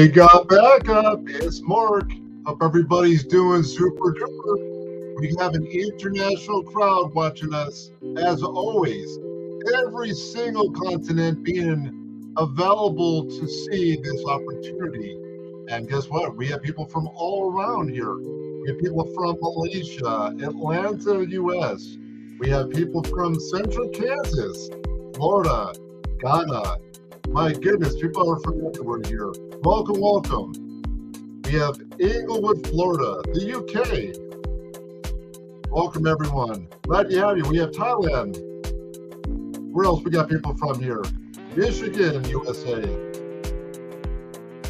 We got back up. It's Mark. Hope everybody's doing super duper. We have an international crowd watching us, as always. Every single continent being available to see this opportunity. And guess what? We have people from all around here. We have people from Malaysia, Atlanta, US. We have people from Central Kansas, Florida, Ghana. My goodness, people are from everywhere here. Welcome, welcome. We have Inglewood, Florida, the UK. Welcome, everyone. Glad to have you. We have Thailand. Where else we got people from here? Michigan, USA.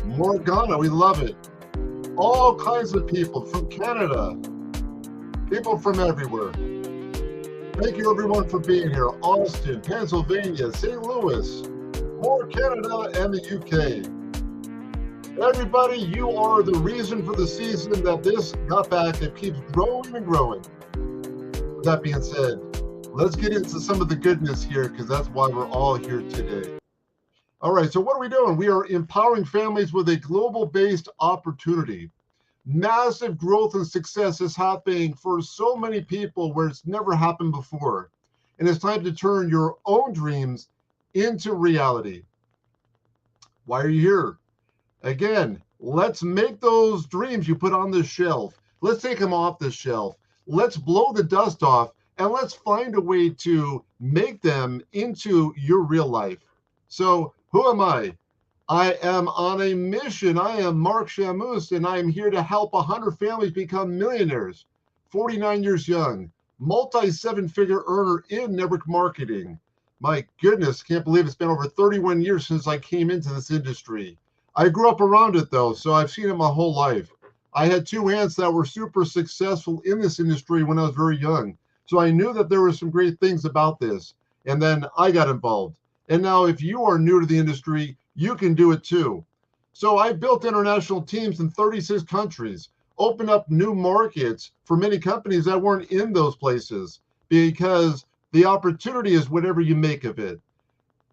More Ghana, we love it. All kinds of people from Canada. People from everywhere. Thank you, everyone, for being here. Austin, Pennsylvania, St. Louis, more Canada, and the UK. Everybody, you are the reason for the season that this got back and keeps growing and growing. With that being said, let's get into some of the goodness here because that's why we're all here today. All right, so what are we doing? We are empowering families with a global-based opportunity. Massive growth and success is happening for so many people where it's never happened before. And it's time to turn your own dreams into reality. Why are you here? Again, let's make those dreams you put on the shelf. Let's take them off the shelf. Let's blow the dust off and let's find a way to make them into your real life. So who am I? I am on a mission. I am Marc Shamus, and I am here to help 100 families become millionaires. 49 years young, multi-seven-figure earner in network marketing. My goodness, can't believe it's been over 31 years since I came into this industry. I grew up around it, though, so I've seen it my whole life. I had two aunts that were super successful in this industry when I was very young. So I knew that there were some great things about this. And then I got involved. And now if you are new to the industry, you can do it too. So I built international teams in 36 countries, opened up new markets for many companies that weren't in those places because the opportunity is whatever you make of it.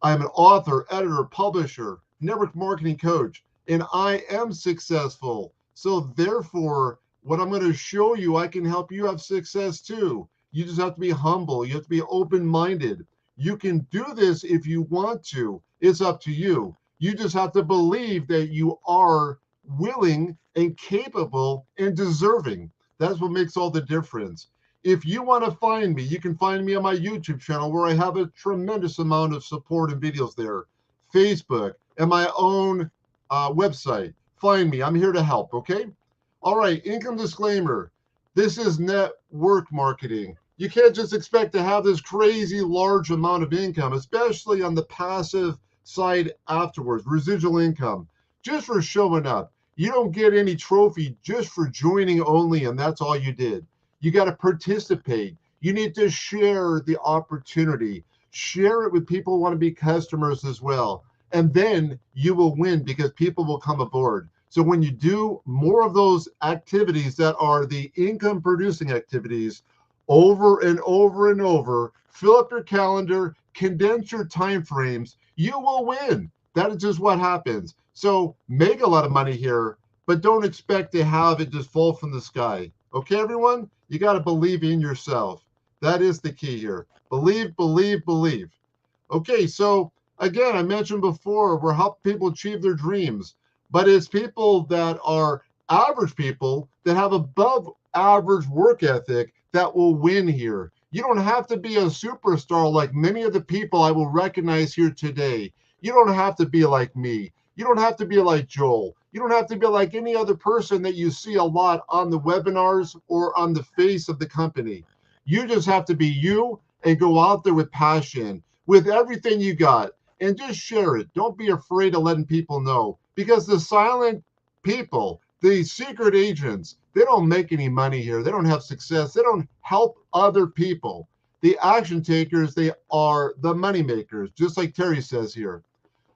I'm an author, editor, publisher, network marketing coach, and I am successful. So therefore, what I'm going to show you, I can help you have success too. You just have to be humble. You have to be open-minded. You can do this if you want to. It's up to you. You just have to believe that you are willing and capable and deserving. That's what makes all the difference. If you want to find me, you can find me on my YouTube channel where I have a tremendous amount of support and videos there. Facebook and my own website. Find me. I'm here to help, okay? All right, income disclaimer. This is network marketing. You can't just expect to have this crazy large amount of income, especially on the passive side afterwards, residual income, just for showing up. You don't get any trophy just for joining only, and that's all you did. You got to participate. You need to share the opportunity. Share it with people who want to be customers as well. And then you will win because people will come aboard. So when you do more of those activities that are the income producing activities over and over and over, fill up your calendar, condense your time frames, you will win. That is just what happens. So make a lot of money here, but don't expect to have it just fall from the sky. Okay, everyone? You got to believe in yourself. That is the key here. Believe, believe, believe. Okay, so again, I mentioned before, we're helping people achieve their dreams, but it's people that are average people that have above average work ethic that will win here. You don't have to be a superstar like many of the people I will recognize here today. You don't have to be like me. You don't have to be like Joel. You don't have to be like any other person that you see a lot on the webinars or on the face of the company. You just have to be you and go out there with passion, with everything you got, and just share it. Don't be afraid of letting people know, because the silent people, the secret agents, they don't make any money here. They don't have success. They don't help other people. The action takers, they are the money makers, just like Terry says here.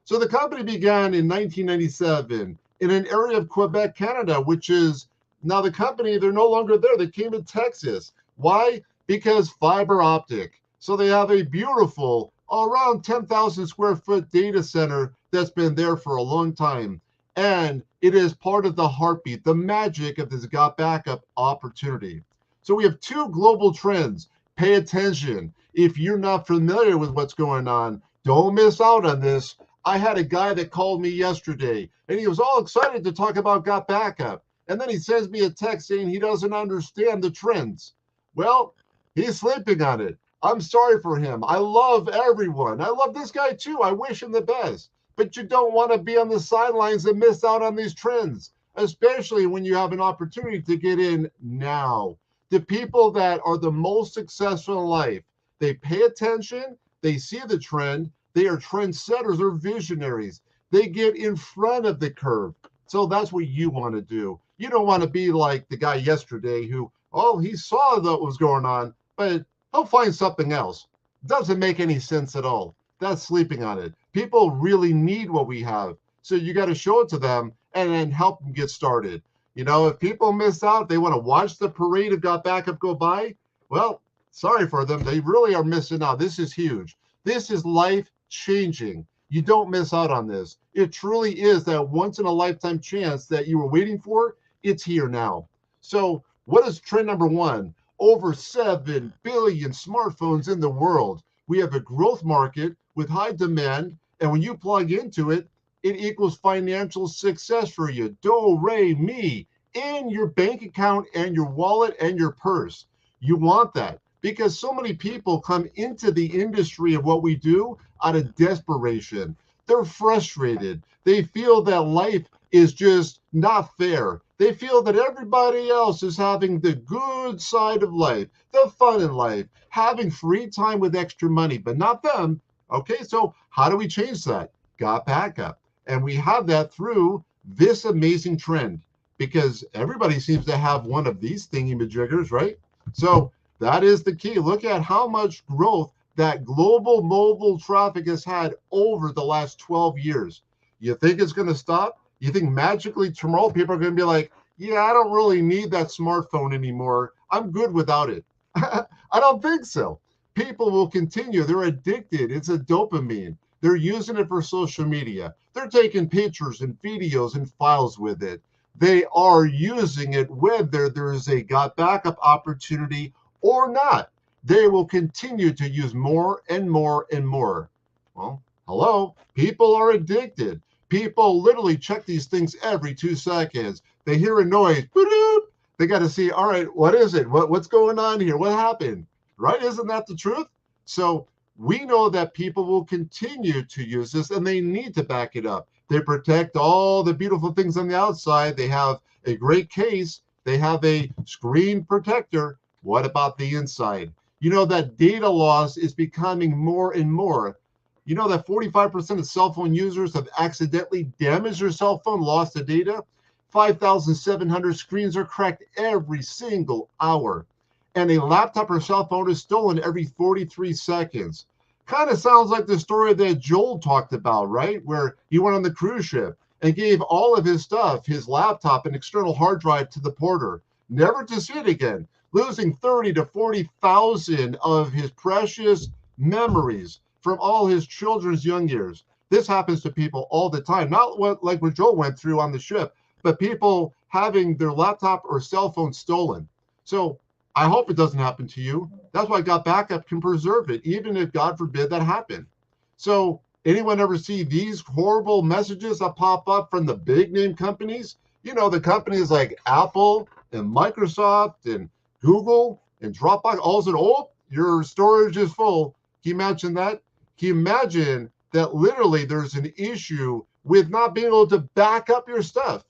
So the company began in 1997 in an area of Quebec, Canada, which is now the company, they're no longer there. They came to Texas. Why? Because fiber optic. So they have a beautiful, around 10,000 square foot data center that's been there for a long time. And it is part of the heartbeat, the magic of this got backup opportunity. So we have two global trends. Pay attention. If you're not familiar with what's going on, don't miss out on this. I had a guy that called me yesterday, and he was all excited to talk about got backup. And then he sends me a text saying he doesn't understand the trends. Well, he's sleeping on it. I'm sorry for him. I love everyone. I love this guy too. I wish him the best. But you don't want to be on the sidelines and miss out on these trends, especially when you have an opportunity to get in now. The people that are the most successful in life, they pay attention, they see the trend, they are trendsetters or visionaries. They get in front of the curve. So that's what you want to do. You don't want to be like the guy yesterday who, oh, he saw what was going on, but he'll find something else. Doesn't make any sense at all. That's sleeping on it. People really need what we have. So you got to show it to them and then help them get started. You know, if people miss out, they want to watch the parade of got backup go by. Well, sorry for them. They really are missing out. This is huge. This is life changing. You don't miss out on this. It truly is that once in a lifetime chance that you were waiting for. It's here now. So what is trend number one? Over 7 billion smartphones in the world. We have a growth market with high demand. And when you plug into it, it equals financial success for you. Do, re, mi, in your bank account and your wallet and your purse. You want that because so many people come into the industry of what we do out of desperation. They're frustrated. They feel that life is just not fair. They feel that everybody else is having the good side of life, the fun in life, having free time with extra money, but not them. Okay, so how do we change that? Got backup. And we have that through this amazing trend because everybody seems to have one of these thingy-majiggers, right? So that is the key. Look at how much growth that global mobile traffic has had over the last 12 years. You think it's going to stop? You think magically tomorrow people are going to be like, yeah, I don't really need that smartphone anymore. I'm good without it. I don't think so. People will continue. They're addicted. It's a dopamine. They're using it for social media. They're taking pictures and videos and files with it. They are using it whether there's a got backup opportunity or not. They will continue to use more and more and more. Well, hello, people are addicted. People literally check these things every 2 seconds. They hear a noise. They got to see, all right, what is it? What's going on here? What happened? Right? Isn't that the truth? So we know that people will continue to use this and they need to back it up. They protect all the beautiful things on the outside. They have a great case. They have a screen protector. What about the inside? You know that data loss is becoming more and more. You know that 45% of cell phone users have accidentally damaged their cell phone, lost the data. 5,700 screens are cracked every single hour. And a laptop or cell phone is stolen every 43 seconds. Kind of sounds like the story that Joel talked about, right? Where he went on the cruise ship and gave all of his stuff, his laptop and external hard drive to the porter, never to see it again, losing 30 to 40,000 of his precious memories from all his children's young years. This happens to people all the time, not like what Joel went through on the ship, but people having their laptop or cell phone stolen. So I hope it doesn't happen to you. That's why got backup can preserve it, even if God forbid that happened. So anyone ever see these horrible messages that pop up from the big name companies? You know, the companies like Apple and Microsoft and Google and Dropbox, all of a sudden, oh, your storage is full. Can you imagine that? Can you imagine that literally there's an issue with not being able to back up your stuff?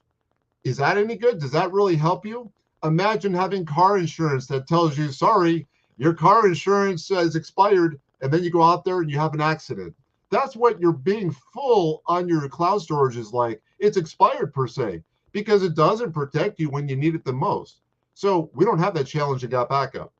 Is that any good? Does that really help you? Imagine having car insurance that tells you, sorry, your car insurance is expired, and then you go out there and you have an accident. That's what you're being full on your cloud storage is like. It's expired per se, because it doesn't protect you when you need it the most. So we don't have that challenge in got backup.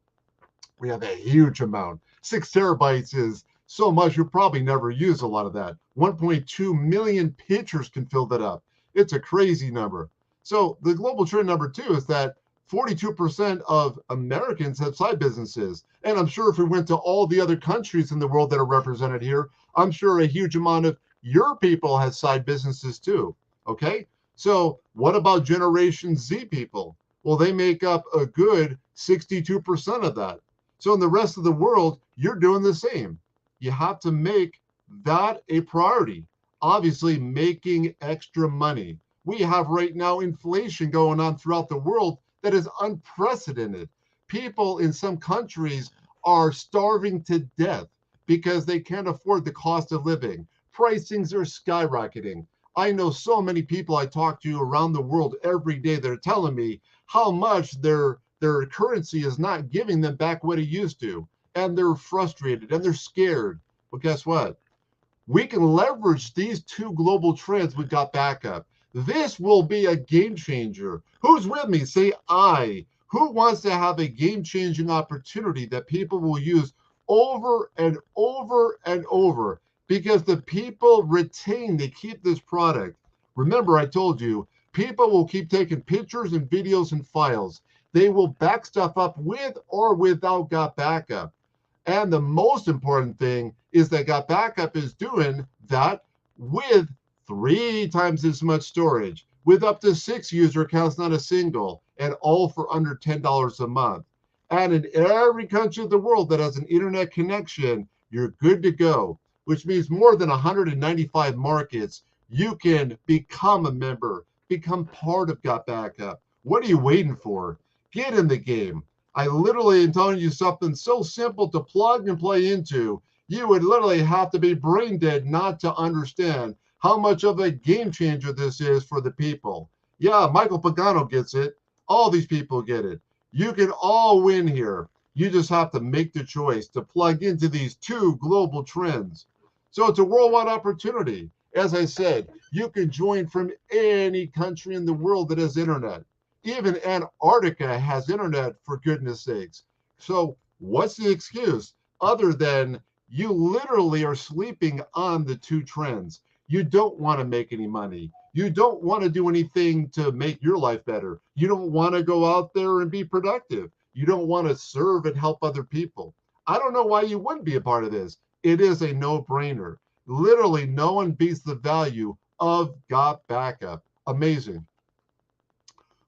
We have a huge amount. 6 terabytes is so much you probably never use a lot of that. 1.2 million pictures can fill that up. It's a crazy number. So the global trend number 2 is that 42% of Americans have side businesses. And I'm sure if we went to all the other countries in the world that are represented here, I'm sure a huge amount of your people have side businesses too. Okay? So what about Generation Z people? Well, they make up a good 62% of that. So in the rest of the world, you're doing the same. You have to make that a priority. Obviously, making extra money. We have right now inflation going on throughout the world that is unprecedented. People in some countries are starving to death because they can't afford the cost of living. Pricings are skyrocketing. I know so many people I talk to around the world every day that are telling me how much their currency is not giving them back what it used to. And they're frustrated and they're scared. Well, guess what? We can leverage these two global trends we got back up. This will be a game changer. Who's with me? Say I. Who wants to have a game changing opportunity that people will use over and over and over? Because the people retain, they keep this product. Remember, I told you, people will keep taking pictures and videos and files. They will back stuff up with or without Got Backup. And the most important thing is that Got Backup is doing that with 3 times as much storage, with up to 6 user accounts, not a single, and all for under $10 a month. And in every country of the world that has an internet connection, you're good to go, which means more than 195 markets, you can become a member, become part of Got Backup. What are you waiting for? Get in the game. I literally am telling you something so simple to plug and play into. You would literally have to be brain dead not to understand how much of a game changer this is for the people. Yeah, Michael Pagano gets it. All these people get it. You can all win here. You just have to make the choice to plug into these two global trends. So it's a worldwide opportunity. As I said, you can join from any country in the world that has internet. Even Antarctica has internet, for goodness sakes. So what's the excuse other than you literally are sleeping on the two trends? You don't want to make any money. You don't want to do anything to make your life better. You don't want to go out there and be productive. You don't want to serve and help other people. I don't know why you wouldn't be a part of this. It is a no-brainer. Literally, no one beats the value of Got Backup. Amazing.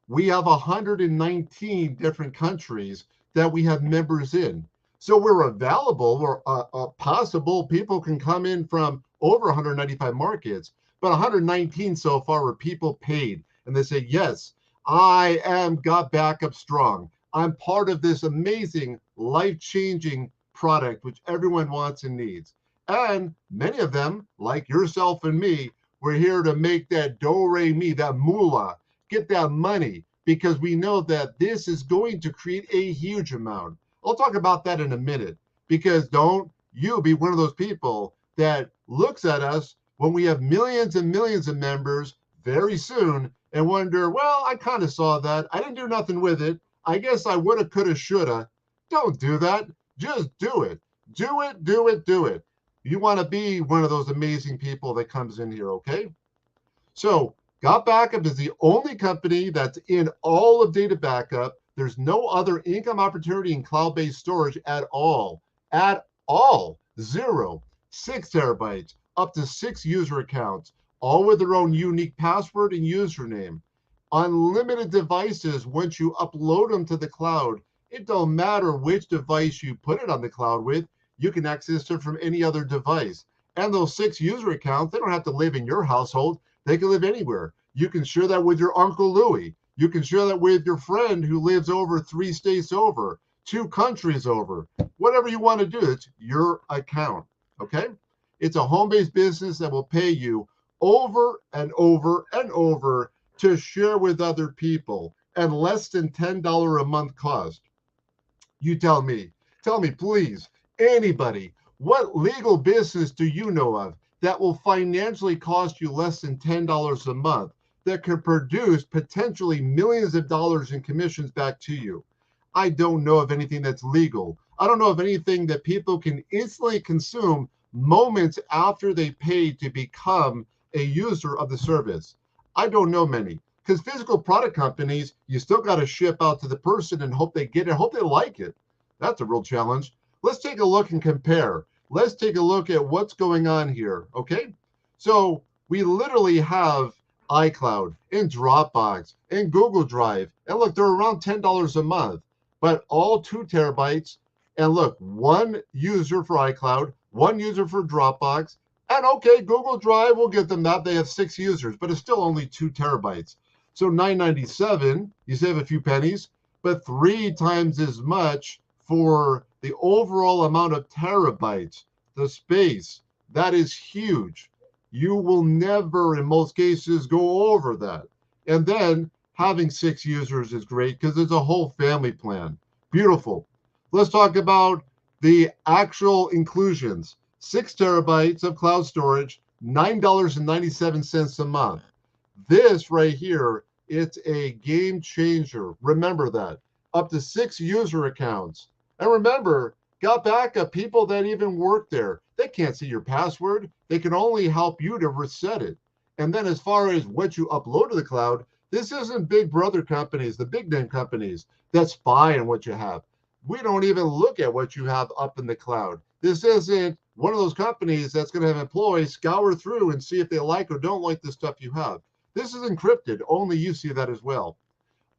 We have 119 different countries that we have members in. So we're available, or possible people can come in from over 195 markets, but 119 so far are people paid. And they say, yes, I am Got Backup strong. I'm part of this amazing, life-changing product, which everyone wants and needs. And many of them, like yourself and me, we're here to make that do-re-mi, that moolah, get that money, because we know that this is going to create a huge amount. I'll talk about that in a minute, because don't you be one of those people that looks at us when we have millions and millions of members very soon and wonder, well, I kind of saw that. I didn't do nothing with it. I guess I woulda, coulda, shoulda. Don't do that. Just do it. Do it, do it, do it. You want to be one of those amazing people that comes in here, okay? So Got Backup is the only company that's in all of data backup. There's no other income opportunity in cloud-based storage at all. At all. 0. 6 terabytes, up to 6 user accounts, all with their own unique password and username. Unlimited devices once you upload them to the cloud. It don't matter which device you put it on the cloud with. You can access it from any other device. And those 6 user accounts, they don't have to live in your household. They can live anywhere. You can share that with your Uncle Louie. You can share that with your friend who lives over 3 states over, 2 countries over. Whatever you want to do, it's your account, okay? It's a home-based business that will pay you over and over and over to share with other people, and less than $10 a month cost. You tell me, please, anybody, what legal business do you know of that will financially cost you less than $10 a month that could produce potentially millions of dollars in commissions back to you? I don't know of anything that's legal. I don't know of anything that people can instantly consume moments after they pay to become a user of the service. I don't know many, because physical product companies, you still got to ship out to the person and hope they get it, hope they like it. That's a real challenge. Let's take a look and compare. Let's take a look at what's going on here, okay? So we literally have iCloud, in Dropbox, in Google Drive. And look, they're around $10 a month, but all 2 terabytes. And look, one user for iCloud, one user for Dropbox. And okay, Google Drive will get them that. They have 6 users, but it's still only 2 terabytes. So $9.97, you save a few pennies, but 3 times as much for the overall amount of terabytes, the space. That is huge. You will never, in most cases, go over that. And then having 6 users is great because it's a whole family plan. Beautiful. Let's talk about the actual inclusions. 6 terabytes of cloud storage, $9.97 a month. This right here, it's a game changer. Remember that. Up to 6 user accounts. And remember, got backup people that even work there. They can't see your password. They can only help you to reset it. And then as far as what you upload to the cloud, this isn't big brother companies, the big name companies that spy on what you have. We don't even look at what you have up in the cloud. This isn't one of those companies that's going to have employees scour through and see if they like or don't like the stuff you have. This is encrypted. Only you see that as well.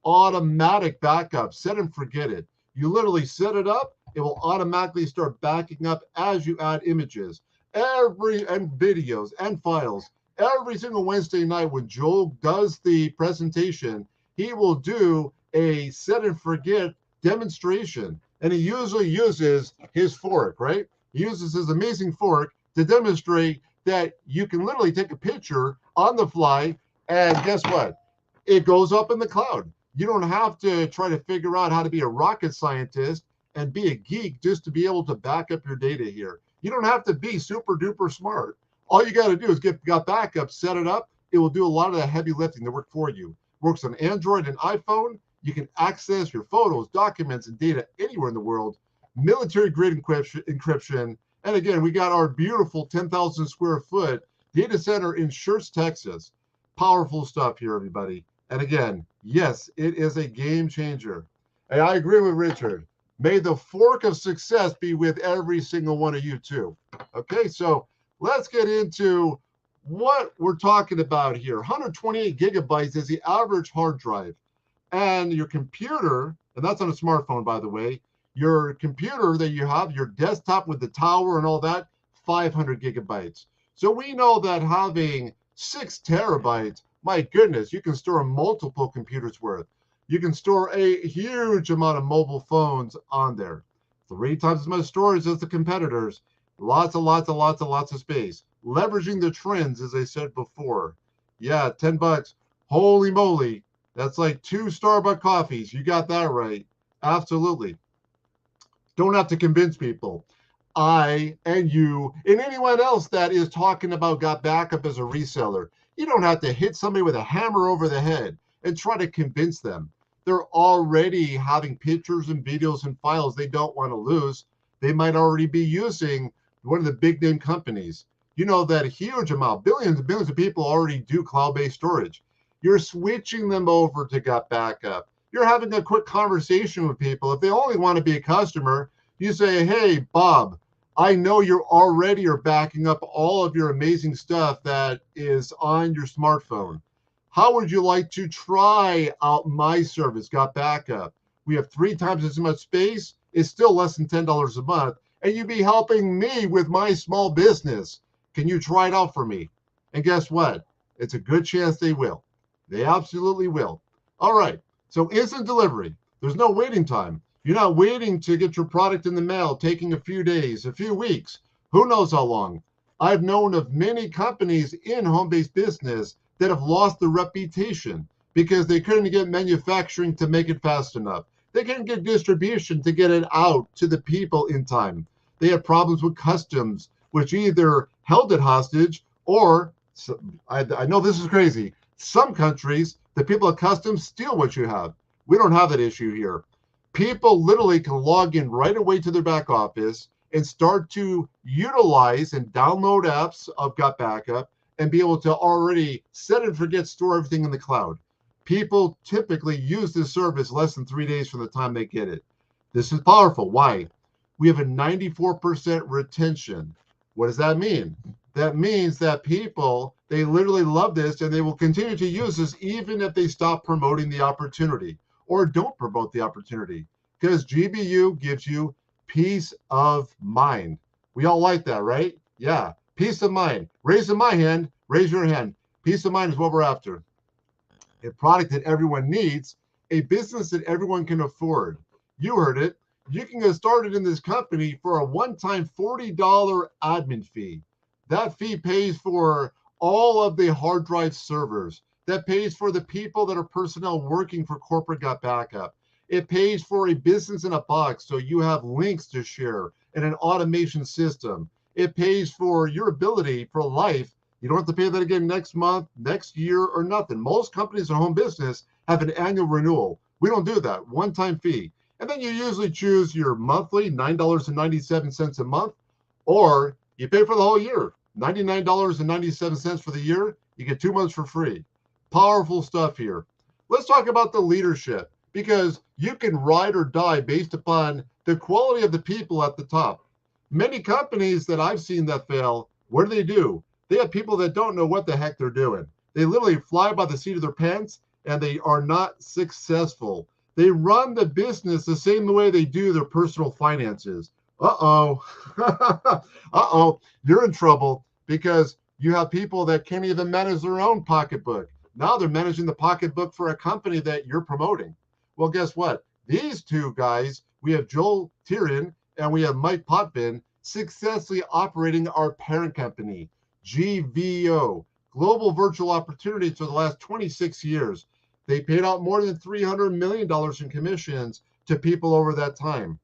Automatic backup. Set and forget it. You literally set it up. It will automatically start backing up as you add images, and videos and files. Every single Wednesday night when Joel does the presentation, he will do a set and forget demonstration. And he usually uses his fork, right? He uses his amazing fork to demonstrate that you can literally take a picture on the fly, and guess what? It goes up in the cloud. You don't have to try to figure out how to be a rocket scientist and be a geek just to be able to back up your data here. You don't have to be super duper smart. All you got to do is got backup, set it up. It will do a lot of the heavy lifting, the work for you. Works on Android and iPhone. You can access your photos, documents, and data anywhere in the world. Military-grade encryption. And again, we got our beautiful 10,000 square foot data center in Schertz, Texas. Powerful stuff here, everybody. And again, yes, it is a game changer. And I agree with Richard. May the fork of success be with every single one of you too. Okay, so let's get into what we're talking about here. 128 gigabytes is the average hard drive. And your computer, and that's on a smartphone, by the way, your computer that you have, your desktop with the tower and all that, 500 gigabytes. So we know that having 6 terabytes, my goodness, you can store multiple computers worth. You can store a huge amount of mobile phones on there. 3 times as much storage as the competitors. Lots of space. Leveraging the trends, as I said before. Yeah, $10. Holy moly. That's like 2 Starbucks coffees. You got that right. Absolutely. Don't have to convince people. I and you and anyone else that is talking about got backup as a reseller. You don't have to hit somebody with a hammer over the head and try to convince them. They're already having pictures and videos and files they don't want to lose. They might already be using one of the big name companies. You know that a huge amount, billions and billions of people already do cloud-based storage. You're switching them over to Got Backup. You're having a quick conversation with people. If they only want to be a customer, you say, hey, Bob, I know you already are backing up all of your amazing stuff that is on your smartphone. How would you like to try out my service, Got Backup? We have 3 times as much space. It's still less than $10 a month. And you'd be helping me with my small business. Can you try it out for me? And guess what? It's a good chance they will. They absolutely will. All right. So instant delivery. There's no waiting time. You're not waiting to get your product in the mail, taking a few days, a few weeks. Who knows how long? I've known of many companies in home-based business that have lost their reputation because they couldn't get manufacturing to make it fast enough. They couldn't get distribution to get it out to the people in time. They had problems with customs, which either held it hostage or, I know this is crazy, some countries, the people at customs steal what you have. We don't have that issue here. People literally can log in right away to their back office and start to utilize and download apps of Got Backup and be able to already set and forget, store everything in the cloud. People typically use this service less than 3 days from the time they get it. This is powerful. Why? We have a 94% retention. What does that mean? That means that people, they literally love this and they will continue to use this even if they stop promoting the opportunity or don't promote the opportunity, because GBU gives you peace of mind. We all like that, right? Yeah, peace of mind. Raise my hand, raise your hand. Peace of mind is what we're after. A product that everyone needs, a business that everyone can afford. You heard it. You can get started in this company for a one-time $40 admin fee. That fee pays for all of the hard drive servers. That pays for the people that are personnel working for corporate got backup. It pays for a business in a box, so you have links to share and an automation system. It pays for your ability for life. You don't have to pay that again next month, next year, or nothing. Most companies in home business have an annual renewal. We don't do that. One-time fee. And then you usually choose your monthly, $9.97 a month, or you pay for the whole year, $99.97 for the year. You get 2 months for free. Powerful stuff here. Let's talk about the leadership, because you can ride or die based upon the quality of the people at the top. Many companies that I've seen that fail, what do? They have people that don't know what the heck they're doing. They literally fly by the seat of their pants and they are not successful. They run the business the same way they do their personal finances. Uh-oh. Uh-oh. You're in trouble because you have people that can't even manage their own pocketbook. Now they're managing the pocketbook for a company that you're promoting. Well, guess what? These two guys, we have Joel Tyrion and we have Mike Potvin, successfully operating our parent company, GVO, Global Virtual Opportunities, for the last 26 years. They paid out more than $300 million in commissions to people over that time.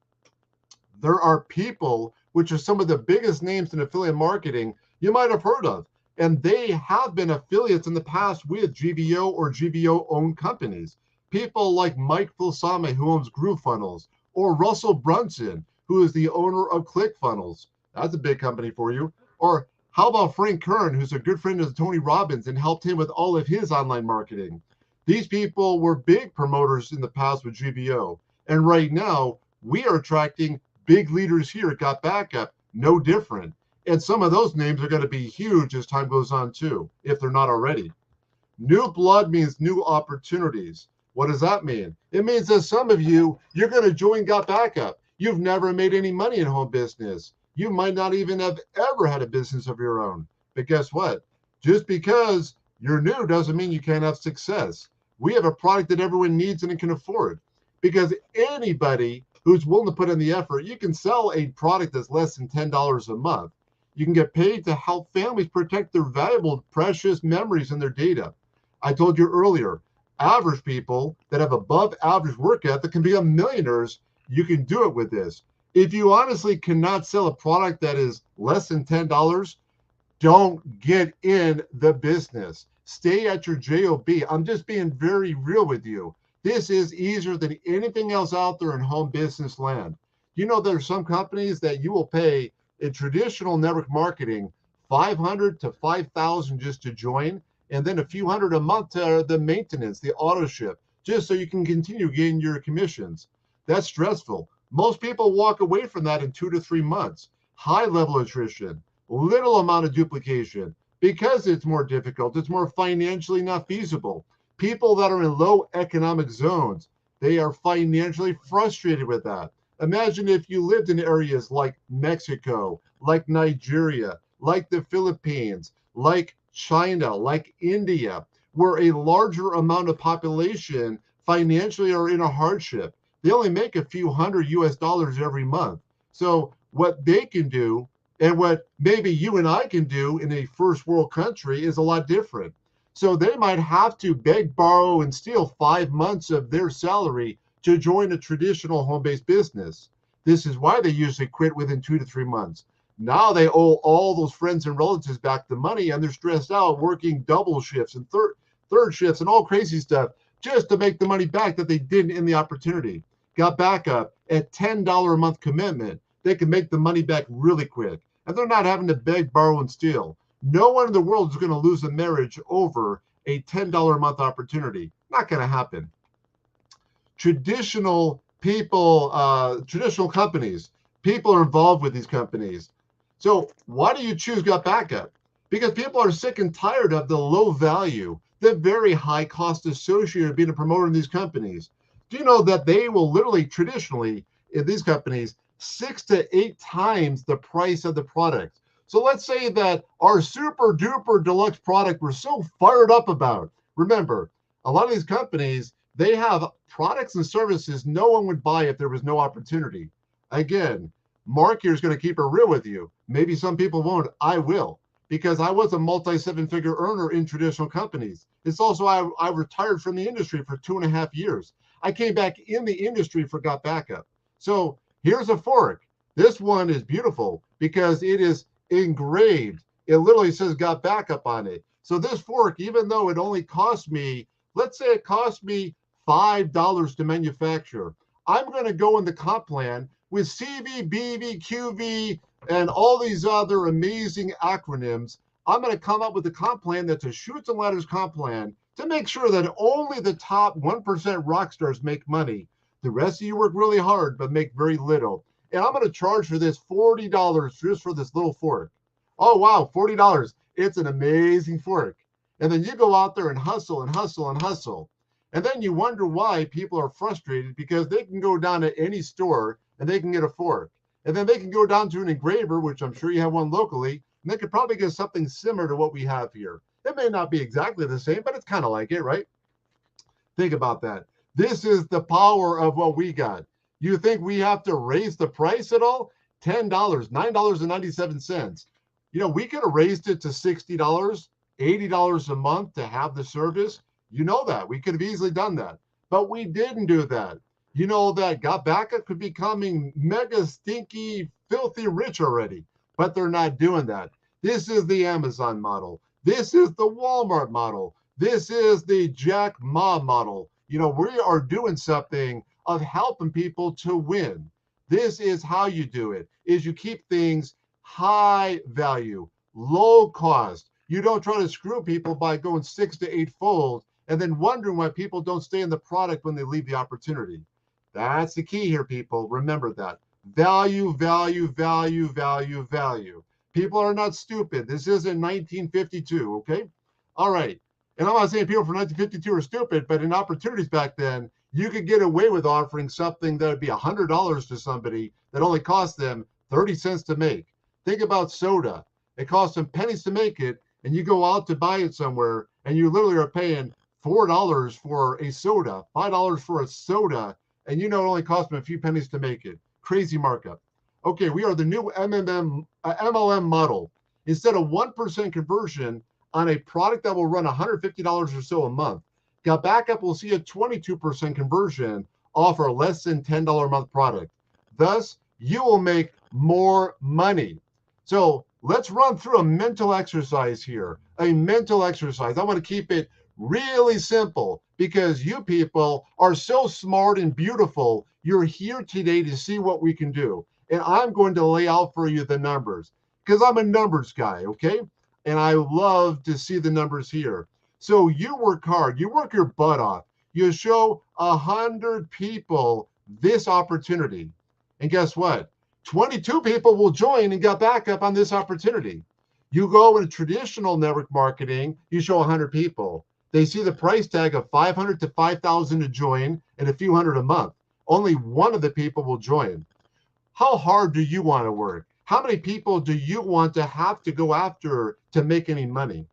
There are people, which are some of the biggest names in affiliate marketing you might have heard of, and they have been affiliates in the past with GVO or GVO-owned companies. People like Mike Filsame, who owns GrooveFunnels, or Russell Brunson, who is the owner of ClickFunnels. That's a big company for you. Or how about Frank Kern, who's a good friend of Tony Robbins and helped him with all of his online marketing? These people were big promoters in the past with GVO. And right now, we are attracting big leaders here at Got Backup, no different. And some of those names are going to be huge as time goes on too, if they're not already. New blood means new opportunities. What does that mean? It means that some of you, you're going to join Got Backup. You've never made any money in home business. You might not even have ever had a business of your own. But guess what? Just because you're new doesn't mean you can't have success. We have a product that everyone needs and can afford, because anybody who's willing to put in the effort, you can sell a product that's less than $10 a month. You can get paid to help families protect their valuable, precious memories and their data. I told you earlier, average people that have above average work ethic can become millionaires. You can do it with this. If you honestly cannot sell a product that is less than $10, don't get in the business. Stay at your job. I'm just being very real with you. This is easier than anything else out there in home business land. You know, there are some companies that you will pay in traditional network marketing $500 to $5,000 just to join, and then a few hundred a month to the maintenance, the auto ship, just so you can continue getting your commissions. That's stressful. Most people walk away from that in 2 to 3 months. High level attrition, little amount of duplication, because it's more difficult, it's more financially not feasible. People that are in low economic zones, they are financially frustrated with that. Imagine if you lived in areas like Mexico, like Nigeria, like the Philippines, like China, like India, where a larger amount of population financially are in a hardship. They only make a few hundred US dollars every month. So what they can do and what maybe you and I can do in a first world country is a lot different. So they might have to beg, borrow, and steal 5 months of their salary to join a traditional home-based business. This is why they usually quit within 2 to 3 months. Now they owe all those friends and relatives back the money, and they're stressed out working double shifts and third shifts and all crazy stuff just to make the money back that they didn't in the opportunity. Got Backup at $10 a month commitment. They can make the money back really quick, and they're not having to beg, borrow, and steal. No one in the world is going to lose a marriage over a $10 a month opportunity. Not going to happen. Traditional people, traditional companies, people are involved with these companies. So why do you choose Got Backup? because people are sick and tired of the low value, the very high cost associated with being a promoter in these companies. Do you know that they will literally traditionally in these companies 6 to 8 times the price of the product? So let's say that our super duper deluxe product we're so fired up about. Remember, a lot of these companies, they have products and services no one would buy if there was no opportunity. Again, Mark here is going to keep it real with you. Maybe some people won't. I will, because I was a multi-seven-figure earner in traditional companies. It's also I retired from the industry for 2.5 years. I came back in the industry for Got Backup. So here's a fork. This one is beautiful because it is engraved. It literally says Got Backup on it. So this fork, even though it only cost me, let's say it cost me $5 to manufacture, I'm going to go in the comp plan with CV, BV, QV, and all these other amazing acronyms. I'm going to come up with a comp plan that's a Chutes and Ladders comp plan to make sure that only the top 1% rock stars make money. The rest of you work really hard, but make very little. And I'm going to charge for this $40 just for this little fork. Oh, wow, $40. It's an amazing fork. And then you go out there and hustle and hustle and hustle. And then you wonder why people are frustrated because they can go down to any store and they can get a fork. And then they can go down to an engraver, which I'm sure you have one locally, and they could probably get something similar to what we have here. It may not be exactly the same, but it's kind of like it, right? Think about that. This is the power of what we got. You think we have to raise the price at all? $10, $9.97. You know, we could have raised it to $60, $80 a month to have the service. You know that. We could have easily done that. But we didn't do that. You know that Got Backup could be becoming mega stinky, filthy rich already, but they're not doing that. This is the Amazon model. This is the Walmart model. This is the Jack Ma model. You know, we are doing something of helping people to win. This is how you do it, is you keep things high value, low cost. You don't try to screw people by going 6 to 8 fold and then wondering why people don't stay in the product when they leave the opportunity. That's the key here, people. Remember that. Value, value, value, value, value. People are not stupid. This isn't 1952, okay? All right. And I'm not saying people from 1952 are stupid, but in opportunities back then, you could get away with offering something that would be $100 to somebody that only cost them 30 cents to make. Think about soda. It costs them pennies to make it, and you go out to buy it somewhere, and you literally are paying $4 for a soda, $5 for a soda, and you know it only cost them a few pennies to make it. Crazy markup. Okay, we are the new MLM model. Instead of 1% conversion on a product that will run $150 or so a month, Got Backup will see a 22% conversion off our less than $10 a month product. Thus, you will make more money. So let's run through a mental exercise here. A mental exercise. I want to keep it really simple because you people are so smart and beautiful. You're here today to see what we can do. And I'm going to lay out for you the numbers because I'm a numbers guy, okay? And I love to see the numbers here. So you work hard, you work your butt off. You show 100 people this opportunity. And guess what? 22 people will join and Got Backup on this opportunity. You go into traditional network marketing, you show 100 people. They see the price tag of 500 to 5,000 to join and a few hundred a month. Only one of the people will join. How hard do you want to work? How many people do you want to have to go after to make any money?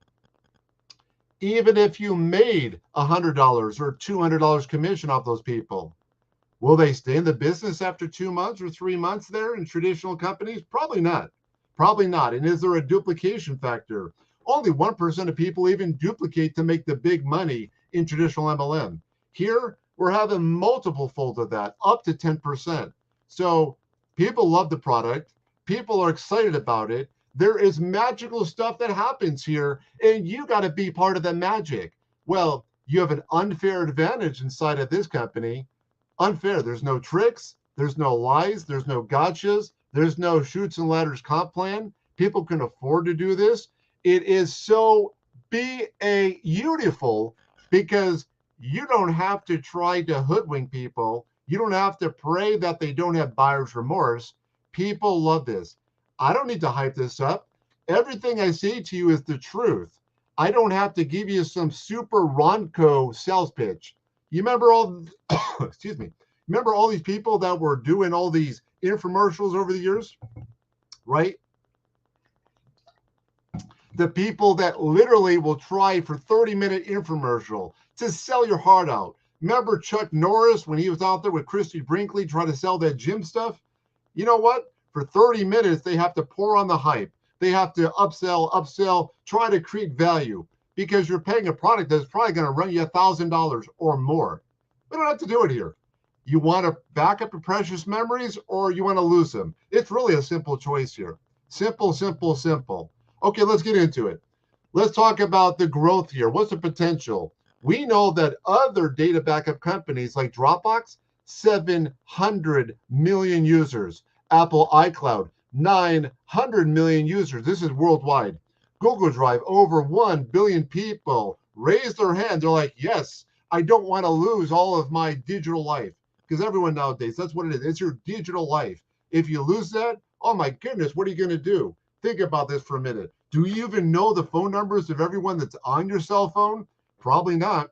Even if you made $100 or $200 commission off those people, will they stay in the business after 2 months or 3 months there in traditional companies? Probably not. Probably not. And is there a duplication factor? Only 1% of people even duplicate to make the big money in traditional MLM. Here, we're having multiple fold of that, up to 10%. So people love the product. People are excited about it. There is magical stuff that happens here, and you got to be part of the magic. Well, you have an unfair advantage inside of this company. Unfair. There's no tricks. There's no lies. There's no gotchas. There's no Chutes and Ladders comp plan. People can afford to do this. It is so beautiful because you don't have to try to hoodwink people. You don't have to pray that they don't have buyer's remorse. People love this. I don't need to hype this up. Everything I say to you is the truth. I don't have to give you some super Ronco sales pitch. You remember all, excuse me, remember all these people that were doing all these infomercials over the years, right? The people that literally will try for 30-minute infomercial to sell your heart out. Remember Chuck Norris when he was out there with Christy Brinkley trying to sell that gym stuff? You know what? For 30 minutes, they have to pour on the hype. They have to upsell, try to create value because you're paying a product that's probably going to run you $1,000 or more. We don't have to do it here. You want to back up your precious memories or you want to lose them? It's really a simple choice here. Simple, simple, simple. Okay, let's get into it. Let's talk about the growth here. What's the potential? We know that other data backup companies like Dropbox, 700 million users. Apple iCloud, 900 million users. This is worldwide. Google Drive, over 1 billion people raise their hand. They're like, yes, I don't want to lose all of my digital life. Because everyone nowadays, that's what it is. It's your digital life. If you lose that, oh my goodness, what are you going to do? Think about this for a minute. Do you even know the phone numbers of everyone that's on your cell phone? Probably not.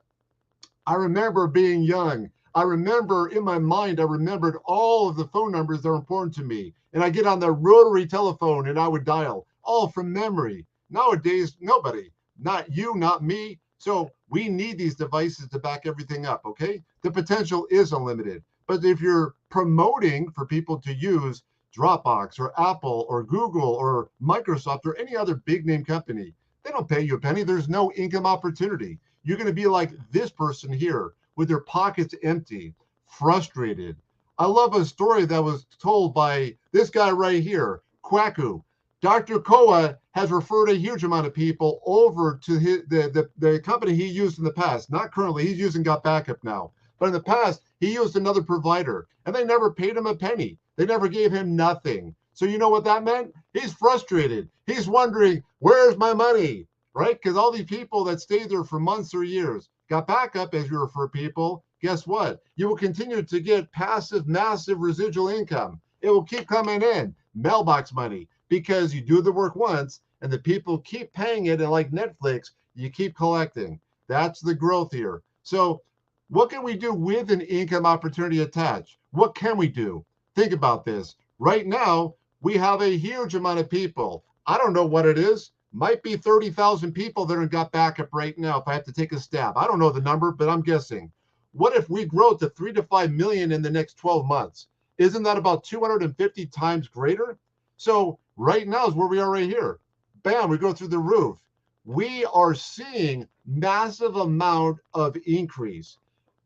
I remember being young. I remember in my mind, I remembered all of the phone numbers that are important to me. And I get on the rotary telephone and I would dial all from memory. Nowadays, nobody, not you, not me. So we need these devices to back everything up, okay? The potential is unlimited. But if you're promoting for people to use Dropbox or Apple or Google or Microsoft or any other big name company, they don't pay you a penny. There's no income opportunity. You're going to be like this person here with their pockets empty, frustrated. I love a story that was told by this guy right here, Kwaku. Dr. Koa has referred a huge amount of people over to the company he used in the past. Not currently, he's using Got Backup now. But in the past, he used another provider, and they never paid him a penny. They never gave him nothing. So you know what that meant? He's frustrated. He's wondering, where's my money? Right? Because all these people that stayed there for months or years Got Backup, as you refer people, guess what? You will continue to get passive, massive residual income. It will keep coming in, mailbox money, because you do the work once and the people keep paying it. And like Netflix, you keep collecting. That's the growth here. So what can we do with an income opportunity attached? What can we do? Think about this. Right now, we have a huge amount of people. I don't know what it is. Might be 30,000 people that have got backup right now if I have to take a stab. I don't know the number, but I'm guessing. What if we grow to 3 to 5 million in the next 12 months? Isn't that about 250 times greater? So right now is where we are right here. Bam, we go through the roof. We are seeing massive amount of increase.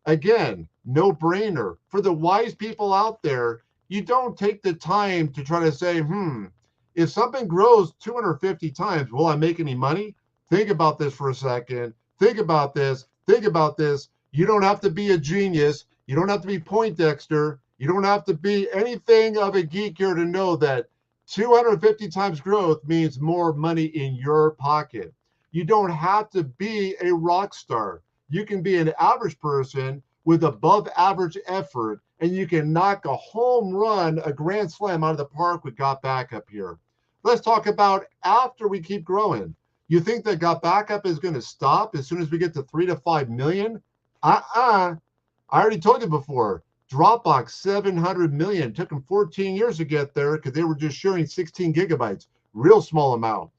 Again, no brainer. For the wise people out there, you don't take the time to try to say, if something grows 250 times, will I make any money? Think about this for a second. Think about this. Think about this. You don't have to be a genius. You don't have to be Poindexter. You don't have to be anything of a geek here to know that 250 times growth means more money in your pocket. You don't have to be a rock star. You can be an average person with above average effort, and you can knock a home run, a grand slam out of the park with Got Backup here. Let's talk about after we keep growing. You think that Got Backup is going to stop as soon as we get to 3 to 5 million? I already told you before. Dropbox, 700 million. It took them 14 years to get there because they were just sharing 16 gigabytes. Real small amount.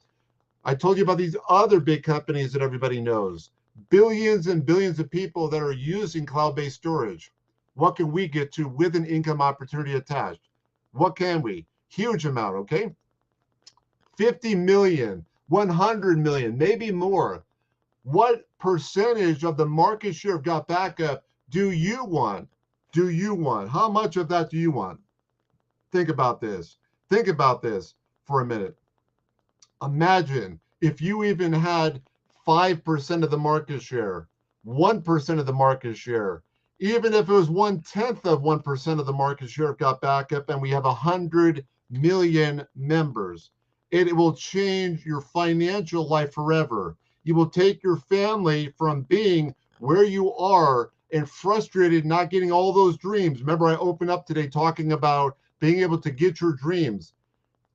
I told you about these other big companies that everybody knows. Billions and billions of people that are using cloud-based storage. What can we get to with an income opportunity attached? What can we? Huge amount, okay? 50 million, 100 million, maybe more. What percentage of the market share of Got Backup do you want? Do you want? How much of that do you want? Think about this. Think about this for a minute. Imagine if you even had 5% of the market share, 1% of the market share, even if it was 1/10 of 1% of the market share of Got Backup, and we have 100 million members. It will change your financial life forever. You will take your family from being where you are and frustrated not getting all those dreams. Remember, I opened up today talking about being able to get your dreams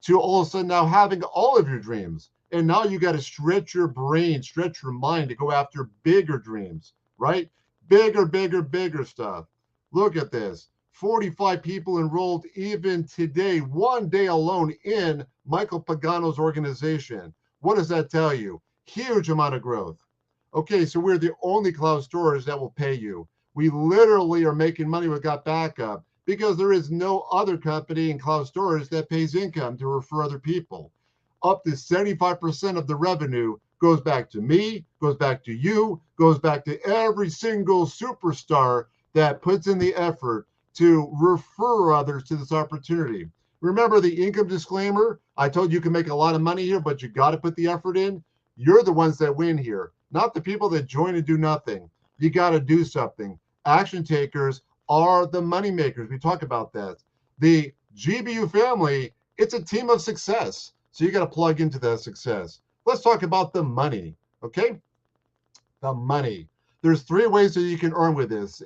to all of a sudden now having all of your dreams. And now you got to stretch your brain, stretch your mind to go after bigger dreams, right? Bigger, bigger, bigger stuff. Look at this. 45 people enrolled even today, one day alone in Michael Pagano's organization. What does that tell you? Huge amount of growth. Okay, so we're the only cloud storage that will pay you. We literally are making money with Got Backup because there is no other company in cloud storage that pays income to refer other people. Up to 75% of the revenue goes back to me, goes back to you, goes back to every single superstar that puts in the effort to refer others to this opportunity. Remember the income disclaimer? I told you can make a lot of money here, but you got to put the effort in. You're the ones that win here, not the people that join and do nothing. You got to do something. Action takers are the money makers. We talk about that. The GBU family, it's a team of success. So you got to plug into that success. Let's talk about the money, okay? The money. There's 3 ways that you can earn with this.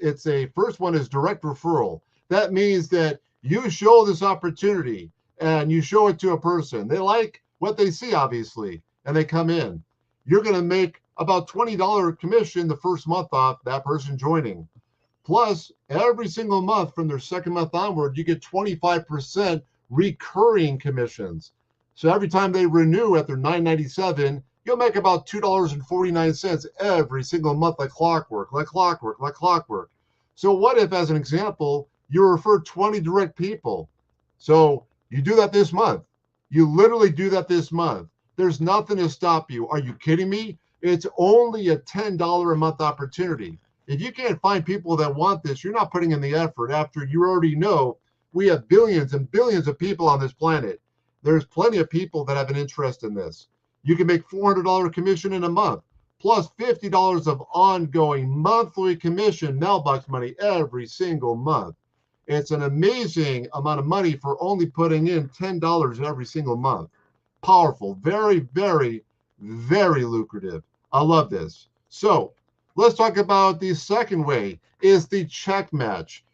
First one is direct referral. That means that you show this opportunity and you show it to a person. They like what they see, obviously, and they come in. You're going to make about $20 commission the first month off that person joining. Plus, every single month from their second month onward, you get 25% recurring commissions. So every time they renew at their $9.97, you'll make about $2.49 every single month, like clockwork, like clockwork, like clockwork. So what if, as an example, you refer 20 direct people? So you do that this month. You literally do that this month. There's nothing to stop you. Are you kidding me? It's only a $10 a month opportunity. If you can't find people that want this, you're not putting in the effort after you already know we have billions and billions of people on this planet. There's plenty of people that have an interest in this. You can make $400 commission in a month, plus $50 of ongoing monthly commission mailbox money every single month. It's an amazing amount of money for only putting in $10 every single month. Powerful, very, very, very lucrative. I love this. So let's talk about the second way, is the check match.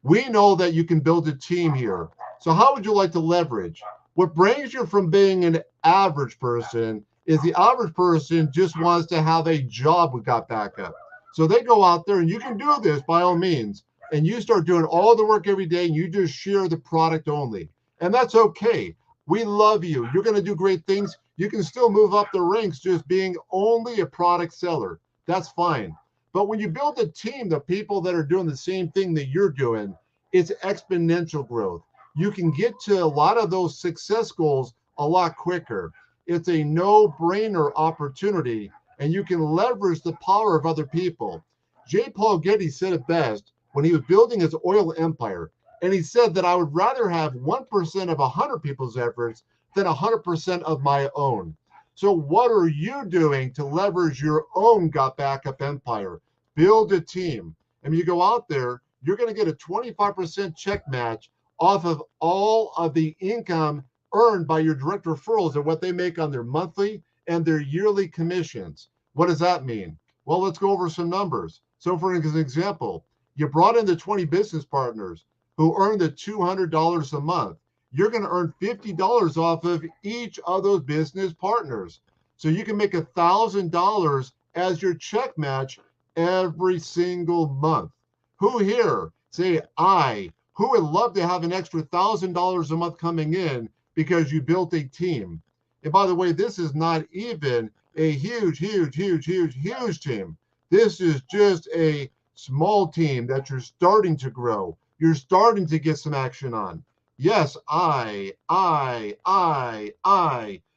We know that you can build a team here. So how would you like to leverage? What brings you from being an average person is the average person just wants to have a job with Got Backup. So they go out there, and you can do this by all means, and you start doing all the work every day, and you just share the product only. And that's okay. We love you. You're going to do great things. You can still move up the ranks just being only a product seller. That's fine. But when you build a team of people that are doing the same thing that you're doing, it's exponential growth. You can get to a lot of those success goals a lot quicker. It's a no-brainer opportunity, and you can leverage the power of other people. J. Paul Getty said it best when he was building his oil empire, and he said that I would rather have 1% of 100 people's efforts than 100% of my own. So what are you doing to leverage your own Got Backup empire? Build a team. And when you go out there, you're going to get a 25% check match off of all of the income earned by your direct referrals and what they make on their monthly and their yearly commissions. What does that mean? Well, let's go over some numbers. So for example, you brought in the 20 business partners who earn the $200 a month. You're going to earn $50 off of each of those business partners. So you can make $1,000 as your check match every single month. Who here, say I, who would love to have an extra $1,000 a month coming in because you built a team? And by the way, this is not even a huge team. This is just a small team that you're starting to grow. You're starting to get some action on. Yes, I.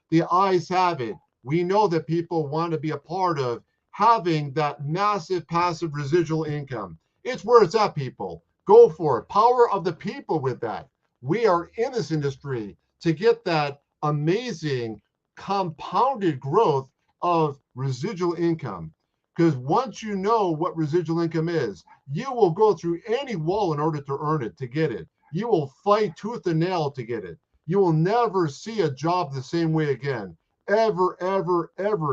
The ayes have it. We know that people want to be a part of having that massive passive residual income. It's where it's at, people. Go for it. Power of the people with that. We are in this industry to get that amazing compounded growth of residual income. Because once you know what residual income is, you will go through any wall in order to earn it, to get it. You will fight tooth and nail to get it. You will never see a job the same way again. Ever